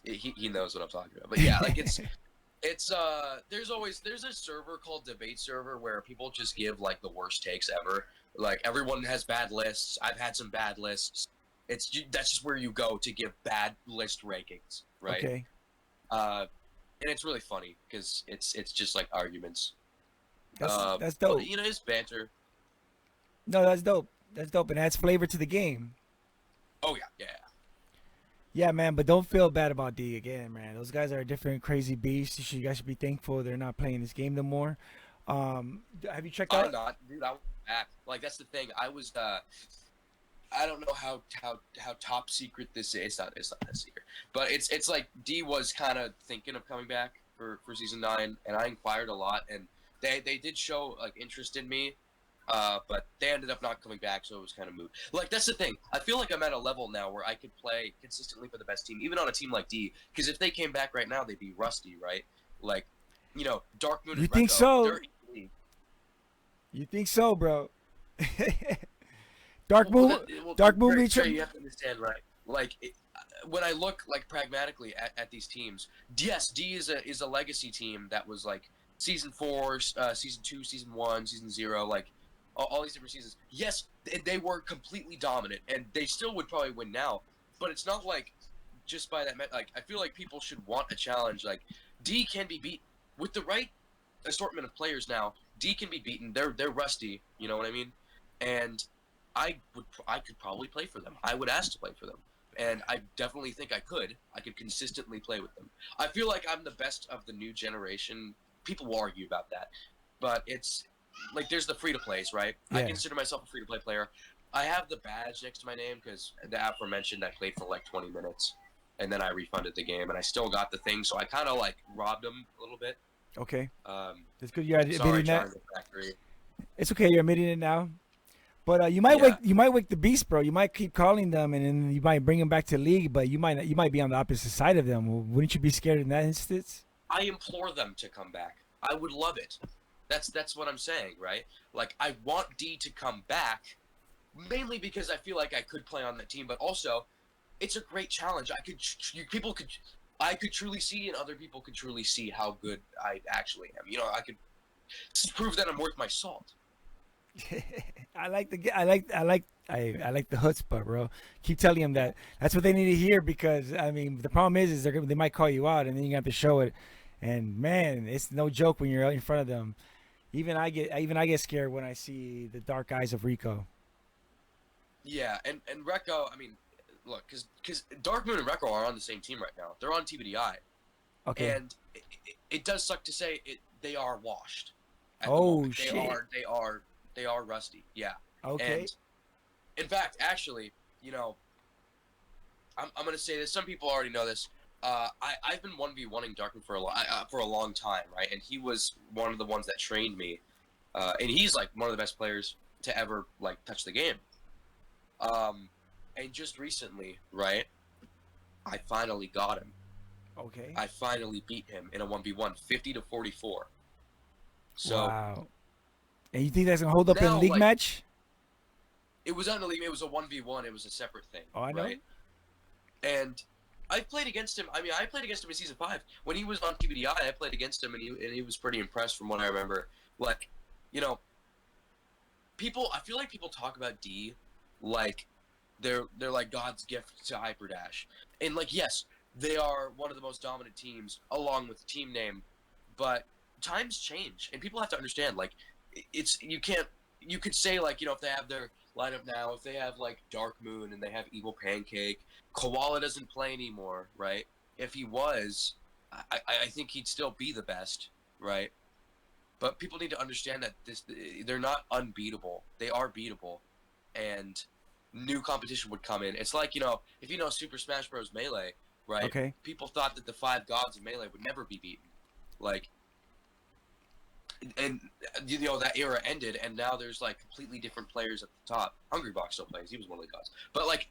He knows what I'm talking about, but yeah, like it's there's a server called Debate Server where people just give like the worst takes ever. Like everyone has bad lists. I've had some bad lists. That's just where you go to give bad list rankings, right? Okay. And it's really funny because it's just like arguments. That's dope. But, it's banter. No, that's dope. That's dope, and adds flavor to the game. Oh yeah. Yeah, man, but don't feel bad about D again, man. Those guys are a different crazy beast. You guys should be thankful they're not playing this game no more. Have you checked out? I'm not, dude. I was back. Like that's the thing. I was. I don't know how top secret this is. It's not that secret, but it's like D was kind of thinking of coming back for season 9, and I inquired a lot, and they did show like interest in me. But they ended up not coming back, so it was kind of moot. Like, that's the thing. I feel like I'm at a level now where I could play consistently for the best team, even on a team like D. Because if they came back right now, they'd be rusty, right? Like, Dark Moon and You think Recco, so? they're easy. You think so, bro? Dark Moon. Dark Moon. You have to understand, right? Like, when I look like pragmatically at these teams, yes, D is a legacy team that was like season 4, season 2, season 1, season 0, like. All these different seasons. Yes, they were completely dominant, and they still would probably win now. But it's not like just by that. Like I feel like people should want a challenge. Like D can be beat with the right assortment of players now. D can be beaten. They're rusty. You know what I mean? And I could probably play for them. I would ask to play for them, and I definitely think I could. I could consistently play with them. I feel like I'm the best of the new generation. People will argue about that, but it's. Like, there's the free-to-plays, right? Yeah. I consider myself a free-to-play player. I have the badge next to my name because the aforementioned I played for like 20 minutes, and then I refunded the game, and I still got the thing, so I kind of like robbed them a little bit. Okay. It's good you're admitting that. It's okay, you're admitting it now. But you might wake the beast, bro. You might keep calling them, and then you might bring them back to league, but you might be on the opposite side of them. Wouldn't you be scared in that instance? I implore them to come back. I would love it. That's what I'm saying, right? Like, I want D to come back, mainly because I feel like I could play on that team, but also, it's a great challenge. I could truly see, and other people could truly see how good I actually am. I could prove that I'm worth my salt. I like the chutzpah, bro. Keep telling them that. That's what they need to hear, because I mean, the problem is they might call you out, and then you have to show it. And man, it's no joke when you're out in front of them. Even I get scared when I see the dark eyes of Rico. Yeah, and Recco, I mean, look, because Dark Moon and Recco are on the same team right now. They're on TBDI. Okay. And it does suck to say they are washed. Oh shit. They are rusty. Yeah. Okay. And in fact, actually, I'm gonna say this. Some people already know this. I've been 1v1ing Darkman for a long time, right? And he was one of the ones that trained me, and he's like one of the best players to ever like touch the game. And just recently, right? I finally got him. Okay. I finally beat him in a 1v1, 50-44. So. Wow. And you think that's gonna hold up in Now, league like, match? it was not a league. It was a 1v1. It was a separate thing. Oh, I know. Right? And I played against him. I mean, I played against him in season 5 when he was on TBDI. I played against him, and he was pretty impressed from what I remember. Like, you know, people. I feel like people talk about D like they're like God's gift to Hyperdash, and like yes, they are one of the most dominant teams along with the team name, but times change, and people have to understand. Like, it's you can't. You could say like if they have their lineup now, if they have like Dark Moon and they have Evil Pancake, Koala doesn't play anymore, right? If he was, I think he'd still be the best, right? But people need to understand that they're not unbeatable. They are beatable, and new competition would come in. It's like if you know Super Smash Bros. Melee, right? Okay. People thought that the 5 gods of Melee would never be beaten, like, and that era ended, and now there's like completely different players at the top. Hungrybox still plays; he was one of the gods, but like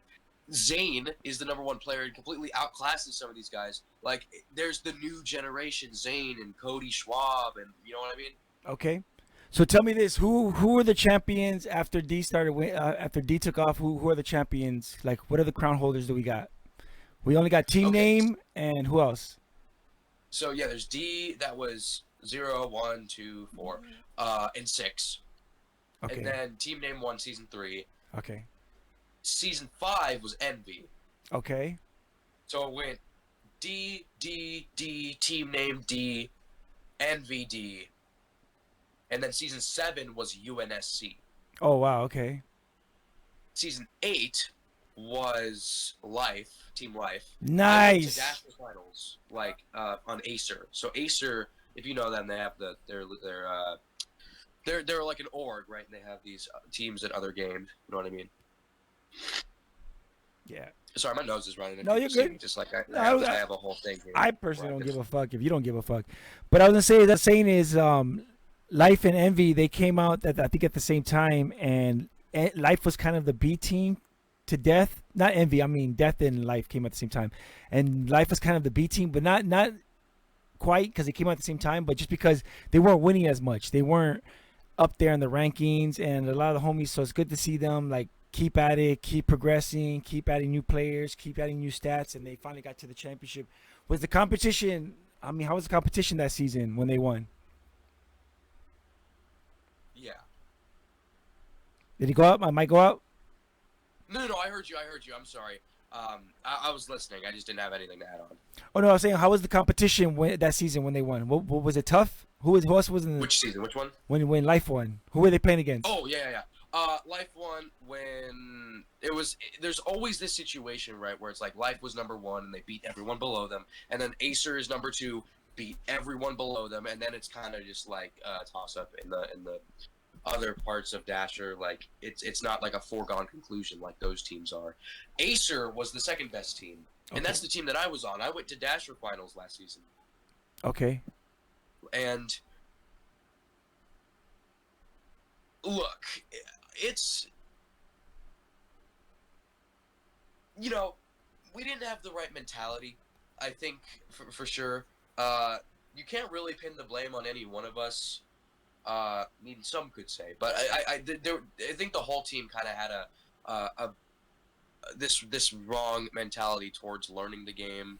Zane is the #1 player and completely outclasses some of these guys. Like, there's the new generation, Zane and Cody Schwab, and you know what I mean? Okay. So tell me this: who are the champions after D started? After D took off, who are the champions? Like, what are the crown holders that we got? We only got team Okay. name and who else? So yeah, there's D that was 0, 1, 2, 4, and 6. Okay. And then team name 1, season 3. Okay. Season 5 was Envy. Okay. So it went D, D, D, team name D, Envy D. And then season 7 was UNSC. Oh wow. Okay. Season 8 was Life, Team Life. I went to Nice. Dasher Finals, like on Acer. So Acer, if you know them, they have they're like an org, right? And they have these teams at other games. You know what I mean? Yeah. Sorry, my nose is running. No, you're good. Just like I I have a whole thing here. I personally don't give a fuck if you don't give a fuck. But I was gonna say that saying is Life and Envy, they came out I think at the same time, and Life was kind of the B team to Death. Not Envy, I mean Death and Life came at the same time, and Life was kind of the B team, but not quite because they came out at the same time, but just because they weren't winning as much, they weren't up there in the rankings, and a lot of the homies. So it's good to see them like keep at it, keep progressing, keep adding new players, keep adding new stats, and they finally got to the championship. Was the competition? I mean, how was the competition that season when they won? Yeah. Did he go up? I might go out. No, I heard you. I'm sorry. I was listening. I just didn't have anything to add on. Oh no, I was saying, how was the competition that season when they won? What was it tough? Who else was in the, Which season? Which one? when Life won? Who were they playing against? Oh yeah. Life won when it was. There's always this situation, right, where it's like Life was #1 and they beat everyone below them, and then Acer is #2, beat everyone below them, and then it's kind of just like a toss up in the other parts of Dasher. Like it's not like a foregone conclusion like those teams are. Acer was the second best team, and that's the team that I was on. I went to Dasher finals last season. Okay. And look, it's we didn't have the right mentality. I think for sure. You can't really pin the blame on any one of us. I mean, some could say, but I think the whole team kind of had this wrong mentality towards learning the game,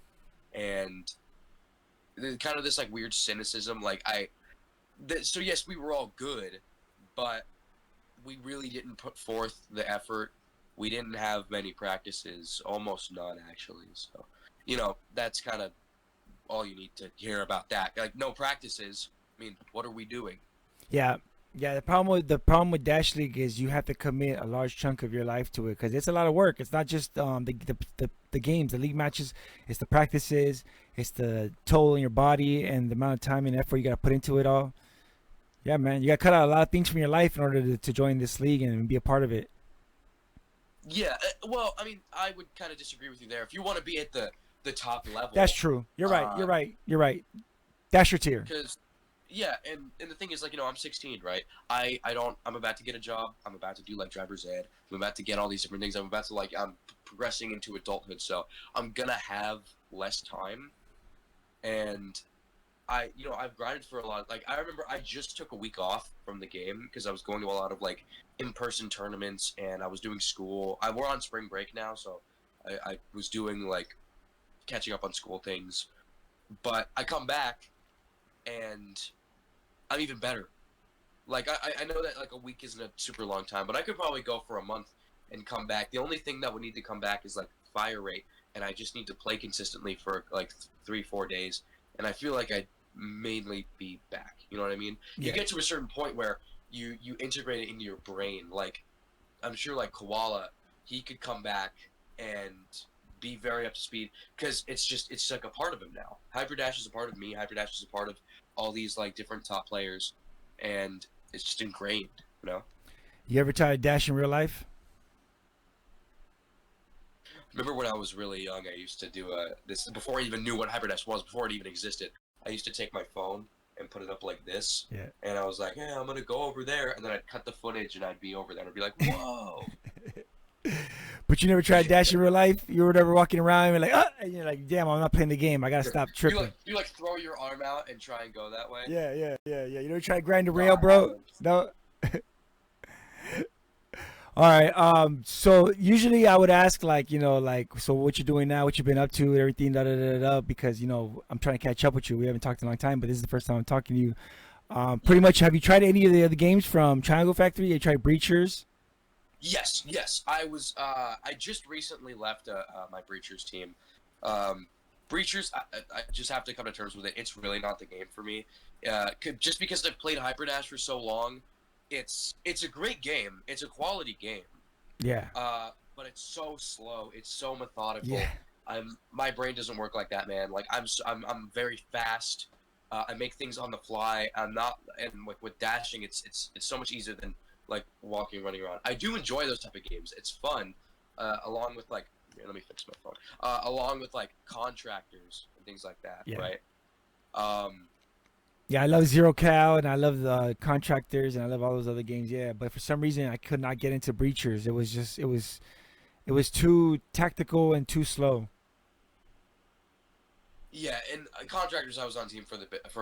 and kind of this like weird cynicism. Like so yes, we were all good, but we really didn't put forth the effort. We didn't have many practices, almost none actually. So, that's kind of all you need to hear about that. Like, no practices. I mean, what are we doing? Yeah. The problem with Dash League is you have to commit a large chunk of your life to it because it's a lot of work. It's not just the games, the league matches. It's the practices. It's the toll on your body and the amount of time and effort you got to put into it all. Yeah, man, you got to cut out a lot of things from your life in order to join this league and be a part of it. Yeah, well, I mean, I would kind of disagree with you there. If you want to be at the top level, that's true. You're right. That's your tier. Because, yeah, and the thing is, like, I'm 16, right? I'm about to get a job. I'm about to do like driver's ed. I'm about to get all these different things. I'm about to I'm progressing into adulthood, so I'm gonna have less time, and I've grinded for a lot. Like I remember I just took a week off from the game because I was going to a lot of like in-person tournaments and I was doing school. We're on spring break now, so I was doing like catching up on school things. But I come back and I'm even better. Like I know that like a week isn't a super long time, but I could probably go for a month and come back. The only thing that would need to come back is like fire rate, and I just need to play consistently for like 3-4 days, and I feel like I'd mainly be back. You know what I mean? Yeah. You get to a certain point where you integrate it into your brain. Like I'm sure like Koala, he could come back and be very up to speed because it's like a part of him now. Hyperdash is a part of me. Hyperdash is a part of all these like different top players, and it's just ingrained, you know. You ever try to dash in real life? Remember when I was really young, I used to do this before I even knew what Hyperdash was, before it even existed. I used to take my phone and put it up like this, Yeah. and I was like, "Yeah, I'm gonna go over there," and then I'd cut the footage and I'd be over there and I'd be like, "Whoa!" But you never tried dash in real life? You were never walking around and like, ah, and you're like, damn, I'm not playing the game. I gotta stop tripping. You like throw your arm out and try and go that way. Yeah. You never try to grind the rail, bro? No. All right. So usually I would ask like, so what you doing now, what you been up to, everything, because I'm trying to catch up with you. We haven't talked in a long time, but this is the first time I'm talking to you. Pretty much, have you tried any of the other games from Triangle Factory? You tried Breachers? Yes. I was. I just recently left my Breachers team. Breachers, I just have to come to terms with it. It's really not the game for me. Just because I've played Hyperdash for so long, it's a great game. It's a quality game. Yeah. But it's so slow. It's so methodical. Yeah. My brain doesn't work like that, man. Like I'm very fast. I make things on the fly. I'm not, and with dashing, it's so much easier than like walking, running around. I do enjoy those type of games. It's fun, along with like, here, let me fix my phone. Along with like contractors and things like that, Yeah. right? Yeah, I love Zero Cal and I love the Contractors and I love all those other games. Yeah, but for some reason I could not get into Breachers. It was too tactical and too slow. Yeah, and contractors, I was on team for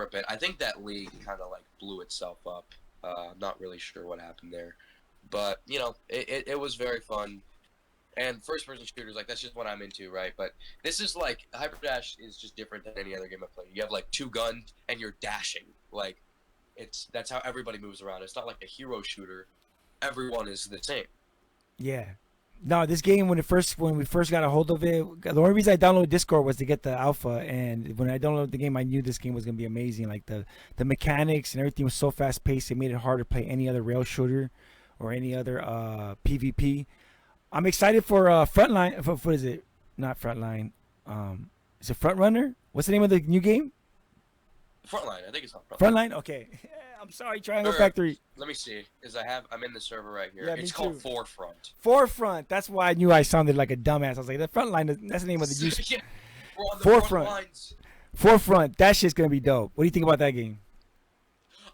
a bit. I think that league kind of like blew itself up. I'm not really sure what happened there, but it was very fun. And first-person shooters, like, that's just what I'm into, right? But this is, like, Hyperdash is just different than any other game I've played. You have, like, 2 guns, and you're dashing. Like, that's how everybody moves around. It's not like a hero shooter. Everyone is the same. Yeah. No, this game, when we first got a hold of it, the only reason I downloaded Discord was to get the alpha, and when I downloaded the game, I knew this game was going to be amazing. Like, the mechanics and everything was so fast-paced, it made it hard to play any other rail shooter or any other PvP. I'm excited for Frontline. What is it? Not Frontline. Is it Front Runner? What's the name of the new game? Frontline. I think it's not Frontline. Frontline? Okay. I'm sorry, Triangle Factory. Let me see. I'm in the server right here. Yeah, it's called Forefront. Forefront. That's why I knew I sounded like a dumbass. I was like, the Frontline, that's the name of the new Yeah, we're on the Forefront. front lines. Forefront. That shit's going to be dope. What do you think about that game?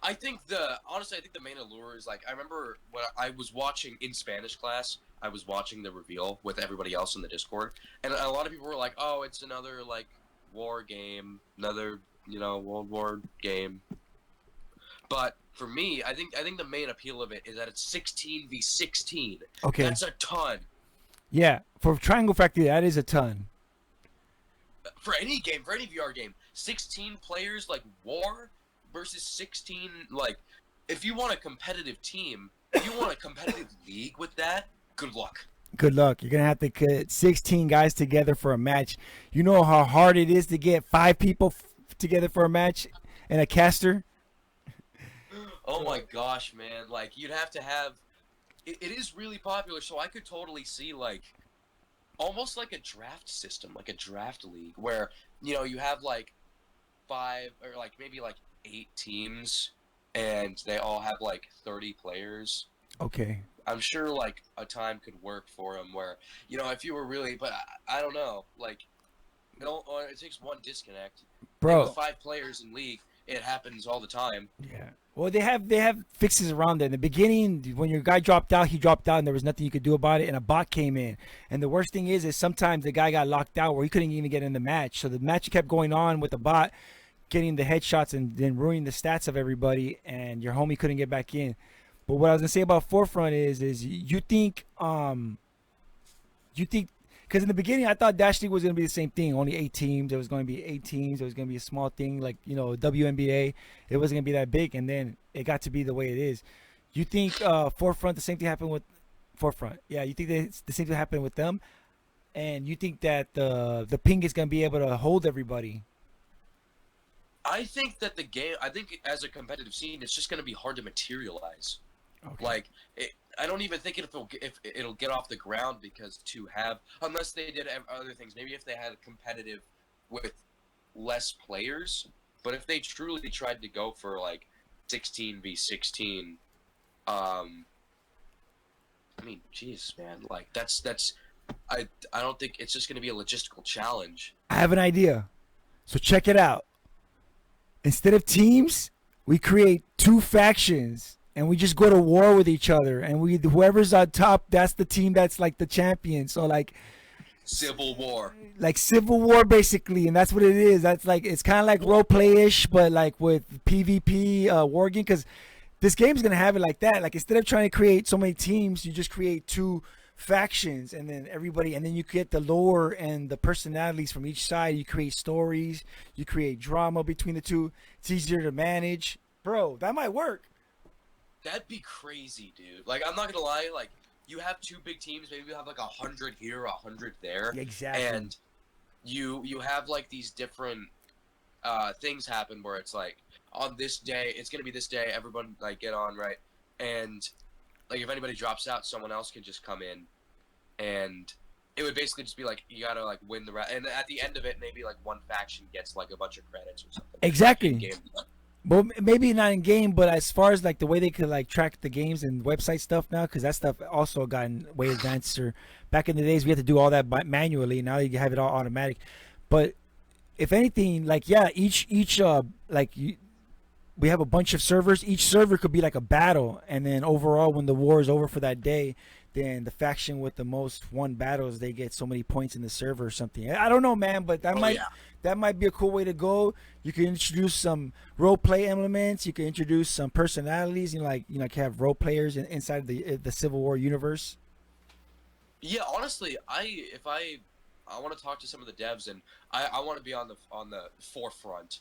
Honestly, I think the main allure is like, I remember when I was watching in Spanish class, I was watching the reveal with everybody else in the Discord, and a lot of people were like, "Oh, it's another like war game, another World War game." But for me, I think the main appeal of it is that it's 16v16. Okay. That's a ton. Yeah, for Triangle Factory, that is a ton. For any game, for any VR game, 16 players like war versus 16 like. If you want a competitive team, if you want a competitive league with that, good luck. Good luck. You're going to have to get 16 guys together for a match. You know how hard it is to get 5 people together for a match and a caster? Oh my gosh, man. Like, you'd have to have... It is really popular, so I could totally see, like, almost like a draft system, like a draft league, where, you have, like, 5, or, like, maybe, like, 8 teams, and they all have, like, 30 players. Okay. I'm sure, like, a time could work for them where, if you were really... But I don't know. Like, it takes one disconnect. Bro. And with 5 players in League, it happens all the time. Yeah. Well, they have fixes around it. In the beginning, when your guy dropped out, he dropped out, and there was nothing you could do about it, and a bot came in. And the worst thing is sometimes the guy got locked out where he couldn't even get in the match. So the match kept going on with the bot. getting the headshots and then ruining the stats of everybody, and your homie couldn't get back in. But what I was gonna say about Forefront is you think because in the beginning I thought Dash League was gonna be the same thing, only 8 teams. It was going to be 8 teams. It was going to be a small thing like WNBA. It wasn't gonna be that big, and then it got to be the way it is. You think Forefront the same thing happened with Forefront? Yeah, you think that the same thing happened with them, and you think that the ping is gonna be able to hold everybody? I think that the game. I think as a competitive scene, it's just going to be hard to materialize. Okay. Like, I don't even think if it'll get off the ground because to have unless they did other things. Maybe if they had a competitive with less players, but if they truly tried to go for like 16v16, I mean, jeez, man, like that's I don't think it's just going to be a logistical challenge. I have an idea. So check it out. Instead of teams, we create 2 factions and we just go to war with each other. And whoever's on top, that's the team that's like the champion. So like Civil War. Like Civil War basically, and that's what it is. That's like it's kind of like role play-ish, but like with PvP war game. Because this game's gonna have it like that. Like instead of trying to create so many teams, you just create 2 factions, and then everybody, and then you get the lore and the personalities from each side. You create stories, you create drama between the 2. It's easier to manage, bro. That might work. That'd be crazy, dude. Like, I'm not gonna lie, like, you have 2 big teams, maybe you have like 100 here, 100 there. Exactly. And you have like these different things happen where it's like, on this day, it's gonna be this day, everyone like get on, right? And like if anybody drops out, someone else can just come in, and it would basically just be like you gotta like win the and at the end of it, maybe like one faction gets like a bunch of credits or something. Exactly. Game. Well, maybe not in game, but as far as like the way they could like track the games and website stuff now, because that stuff also gotten way advanced. Or back in the days, we had to do all that manually. Now you have it all automatic. But if anything, like each we have a bunch of servers. Each server could be like a battle, and then overall, when the war is over for that day, then the faction with the most won battles, they get so many points in the server or something. I don't know, man, but that might be a cool way to go. You can introduce some role play elements. You can introduce some personalities. Like have role players inside the Civil War universe. Yeah, honestly, I want to talk to some of the devs, and I want to be on the forefront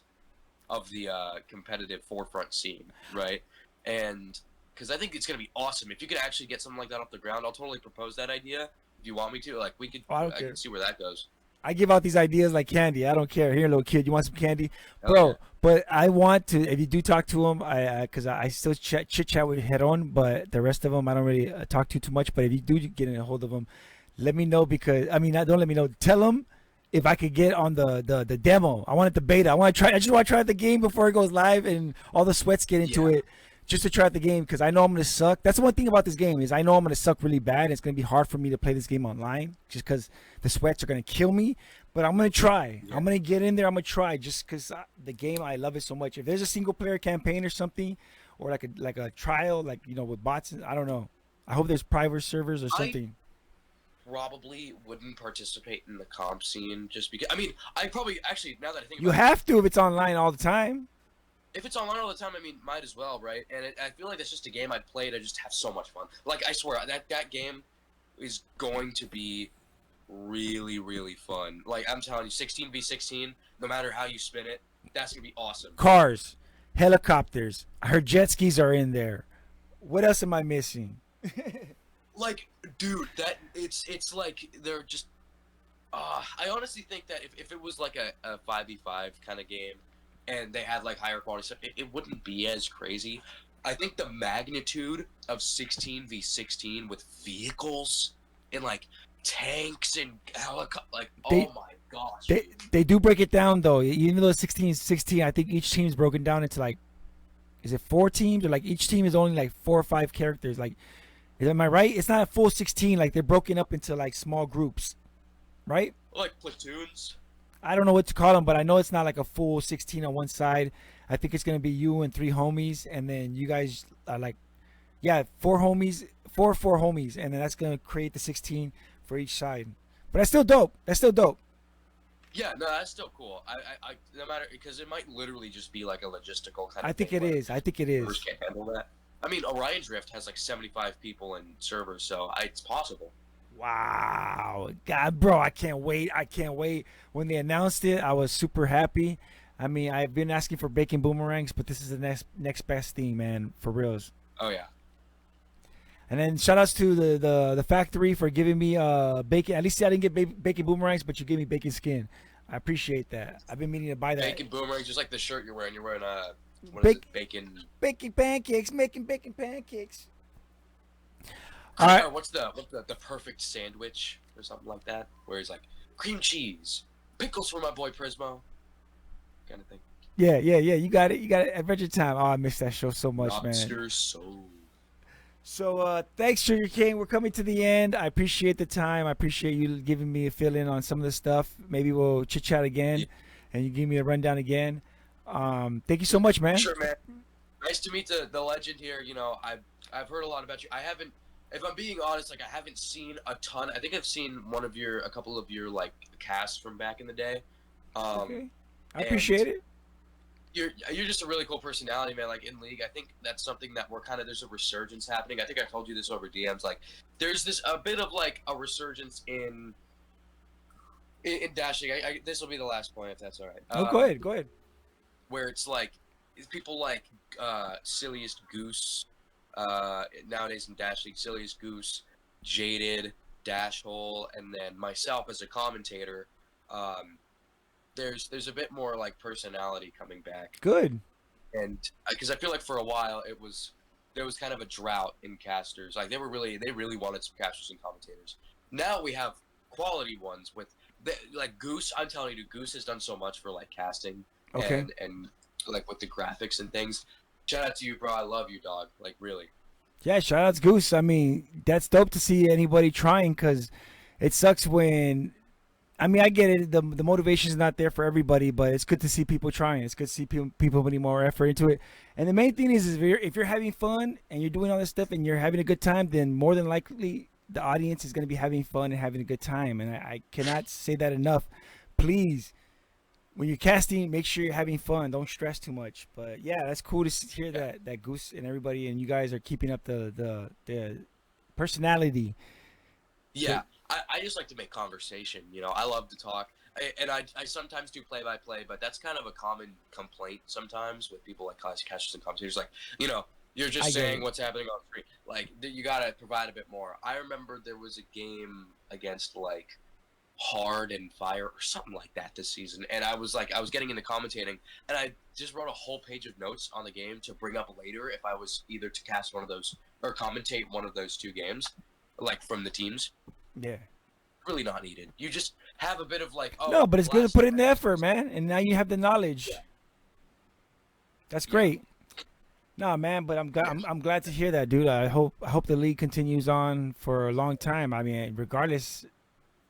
of the competitive Forefront scene, right? And because I think it's gonna be awesome if you could actually get something like that off the ground. I'll totally propose that idea if you want me to. Like we could, I can see where that goes. I give out these ideas like candy. I don't care. Here, little kid, you want some candy, bro? Okay. But I want to. If you do talk to him, because I still chit chat with Heron, but the rest of them I don't really talk to too much. But if you do get in a hold of them, let me know, because don't let me know. Tell them if I could get on the demo. I want it the beta. I just want to try the game before it goes live and all the sweats get into it, just to try out the game, because I know I'm gonna suck. That's the one thing about this game is I know I'm gonna suck really bad. And it's gonna be hard for me to play this game online just because the sweats are gonna kill me. But I'm gonna try. Yeah. I'm gonna get in there. I'm gonna try just because the game, I love it so much. If there's a single player campaign or something, or like a trial, like with bots, I don't know. I hope there's private servers or something. Probably wouldn't participate in the comp scene just because. I mean, I probably actually, now that I think you have to if it's online all the time. If it's online all the time, I mean, might as well, right? And I feel like it's just a game I'd play to just have so much fun. Like, I swear, that game is going to be really, really fun. Like, I'm telling you, 16v16, no matter how you spin it, that's going to be awesome. Cars, helicopters, I heard jet skis are in there. What else am I missing? Like, dude, it's like they're just... I honestly think that if it was like a 5v5 kind of game, and they had like higher quality stuff, it wouldn't be as crazy. I think the magnitude of 16v16 with vehicles and like tanks and helicopters, like, oh my gosh. They do break it down though. Even though it's 16, I think each team is broken down into like, is it 4 teams, or like each team is only like 4 or 5 characters? Like, am I right? It's not a full 16. Like they're broken up into like small groups, right? Like platoons. I don't know what to call them, but I know it's not like a full 16 on one side. I think it's gonna be you and 3 homies, and then you guys are like, 4 homies, 4 homies, and then that's gonna create the 16 for each side. But that's still dope. Yeah, no, that's still cool. No matter, because it might literally just be like a logistical kind I of think thing it where is. I think it servers is. can't handle that. I mean, Orion's Rift has like 75 people in servers, so it's possible. Wow, God, bro, I can't wait. I can't wait. When they announced it, I was super happy. I mean, I've been asking for bacon boomerangs, but this is the next best thing, man, for reals. Oh yeah, And then shout outs to the factory for giving me bacon. At least I didn't get bacon boomerangs, but you gave me bacon skin. I appreciate that. I've been meaning to buy that. bacon boomerang, just like the shirt you're wearing. You're wearing what is it? Bacon, Bacon. bacon pancakes, making bacon pancakes. All right. Or what's the perfect sandwich or something like that, where he's like cream cheese, pickles for my boy Prismo, kind of thing. Yeah, yeah, yeah. You got it. You got it. Adventure Time. Oh, I miss that show so much, man. Lobster soul. So thanks, Sugar King. We're coming to the end. I appreciate the time. I appreciate you giving me a fill in on some of the stuff. Maybe we'll chit chat again, Yeah. and you give me a rundown again. Thank you so much, man. Sure, man. Nice to meet the legend here. You know, I've heard a lot about you. I haven't, if I'm being honest, like I haven't seen a ton. I think I've seen a couple of your like casts from back in the day. Okay. I and appreciate it. You're just a really cool personality, man. Like in League, I think that's something that we're kind of, there's a resurgence happening. I think I told you this over DMs. Like there's this a bit of like a resurgence in dashing. This will be the last point if that's all right. Oh, go ahead. Go ahead. Where it's like people like Silliest Goose nowadays in Dash League, Silliest Goose, Jaded, Dash Hole, and then myself as a commentator. There's a bit more like personality coming back, Good. and because I feel like for a while there was kind of a drought in casters. Like they really wanted some casters and commentators. Now we have quality ones with like Goose. I'm telling you, Goose has done so much for like casting Okay. and like with the graphics and things. Shout out to you, bro. I love you, dog. Like really. Yeah, shout outs Goose. I mean, that's dope to see anybody trying because it sucks when. I mean, I get it. The motivation is not there for everybody, but it's good to see people trying. It's good to see people putting more effort into it. And the main thing is if you're having fun and you're doing all this stuff and you're having a good time, then more than likely the audience is going to be having fun and having a good time. And I cannot say that enough. Please, when you're casting, make sure you're having fun. Don't stress too much. But yeah, that's cool to hear that Goose and everybody and you guys are keeping up the personality. Yeah, I just like to make conversation. You know, I love to talk, I sometimes do play by play, but that's kind of a common complaint sometimes with people like casters and commentators. Like, you know, you're just saying what's happening on screen. Like, you gotta provide a bit more. I remember there was a game against like Hard and Fire or something like that this season, and I was getting into commentating, and I just wrote a whole page of notes on the game to bring up later if I was either to cast one of those or commentate one of those two games, like from the teams. Yeah. Really not needed. You just have a bit of like, oh No, but it's good to last put time in the effort, man. And now you have the knowledge. Yeah. That's great. Nah, man, but I'm glad to hear that, dude. I hope the league continues on for a long time. I mean, regardless,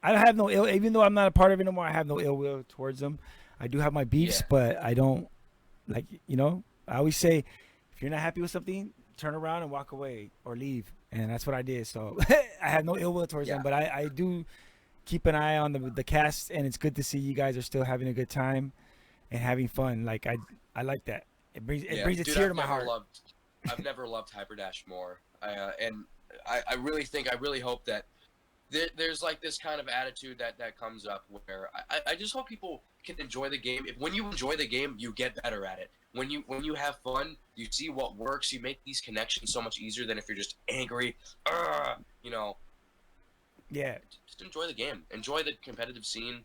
I don't have no ill. Even though I'm not a part of it anymore, I have no ill will towards them. I do have my beefs, Yeah. but I don't like. You know, I always say, if you're not happy with something, turn around and walk away or leave. And that's what I did. So I have no ill will towards them, but I do keep an eye on the cast, and it's good to see you guys are still having a good time and having fun. Like I like that. It brings a Dude, tear to my heart. I've never loved Hyperdash more. And I really hope that there's like this kind of attitude that comes up where I just hope people can enjoy the game. When you enjoy the game, you get better at it. When you have fun, you see what works. You make these connections so much easier than if you're just angry. You know. Yeah. Just enjoy the game. Enjoy the competitive scene.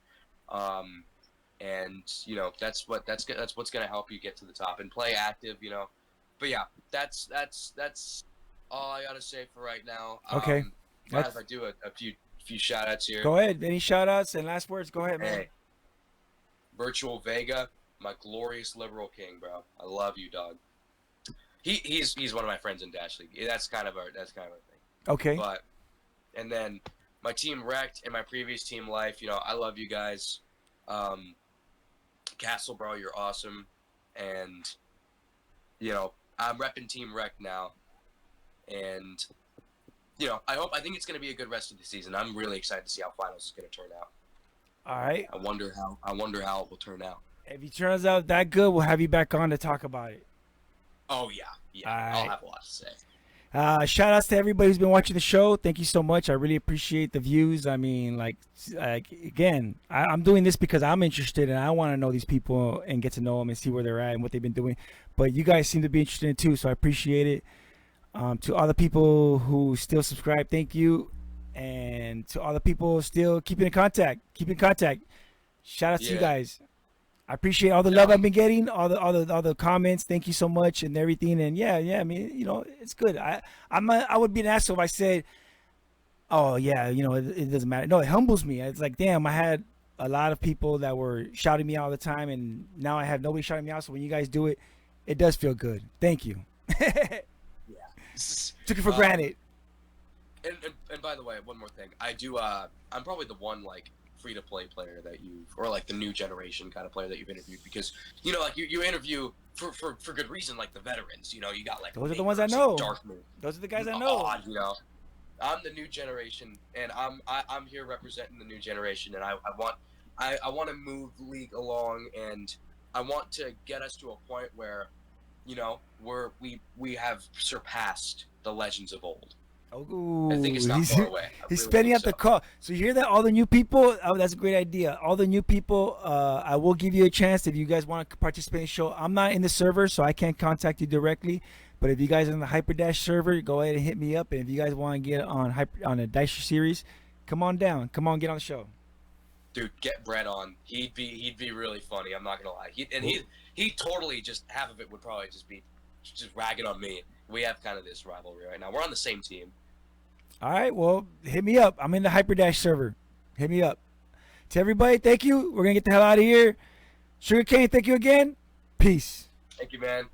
And you know that's what's gonna help you get to the top and play active. You know. But yeah, that's all I gotta say for right now. Okay. If I do a few shout outs here. Go ahead. Any shout outs and last words? Go ahead, man. Hey, Virtual Vega, my glorious liberal king, bro. I love you, dog. He's one of my friends in Dash League. That's kind of our thing. Okay. But and then my team Wrecked and my previous team Life. You know, I love you guys. Castle, bro, you're awesome. And you know, I'm repping Team Wrecked now. And you know, I think it's going to be a good rest of the season. I'm really excited to see how finals is going to turn out. All right. I wonder how it will turn out. If it turns out that good, we'll have you back on to talk about it. Oh yeah, yeah. All I'll right. have a lot to say. Shout outs to everybody who's been watching the show. Thank you so much. I really appreciate the views. I mean, like again, I'm doing this because I'm interested and I want to know these people and get to know them and see where they're at and what they've been doing. But you guys seem to be interested in it too, so I appreciate it. To all the people who still subscribe, thank you. And to all the people still keeping in contact, shout out to you Yeah. guys. I appreciate all the love I've been getting, all the comments. Thank you so much and everything. And yeah, I mean, it's good. I would be an asshole if I said, oh yeah, it doesn't matter. No, it humbles me. It's like, damn, I had a lot of people that were shouting me out all the time, and now I have nobody shouting me out. So when you guys do it, it does feel good. Thank you. Yeah. Took it for granted. And by the way, one more thing. I do. I'm probably the one like free to play player that you, or like the new generation kind of player that you've interviewed, because like you interview for good reason, like the veterans. You got like Those are the ones I know. Darkmoon. Those are the guys I know. I'm the new generation, and I'm here representing the new generation, and I want to move the league along, and I want to get us to a point where, we have surpassed the legends of old. Oh, I think it's not far away. He's spending up the call. So you hear that? All the new people. Oh, that's a great idea. All the new people. I will give you a chance if you guys want to participate in the show. I'm not in the server, so I can't contact you directly. But if you guys are in the Hyperdash server, go ahead and hit me up. And if you guys want to get on a Dasher series, come on down. Come on, get on the show. Dude, get Brett on. He'd be really funny. I'm not gonna lie. He totally just half of it would probably just be just ragging on me. We have kind of this rivalry right now. We're on the same team. All right, well, hit me up. I'm in the Hyperdash server. Hit me up. To everybody, thank you. We're going to get the hell out of here. SUGARKANE, thank you again. Peace. Thank you, man.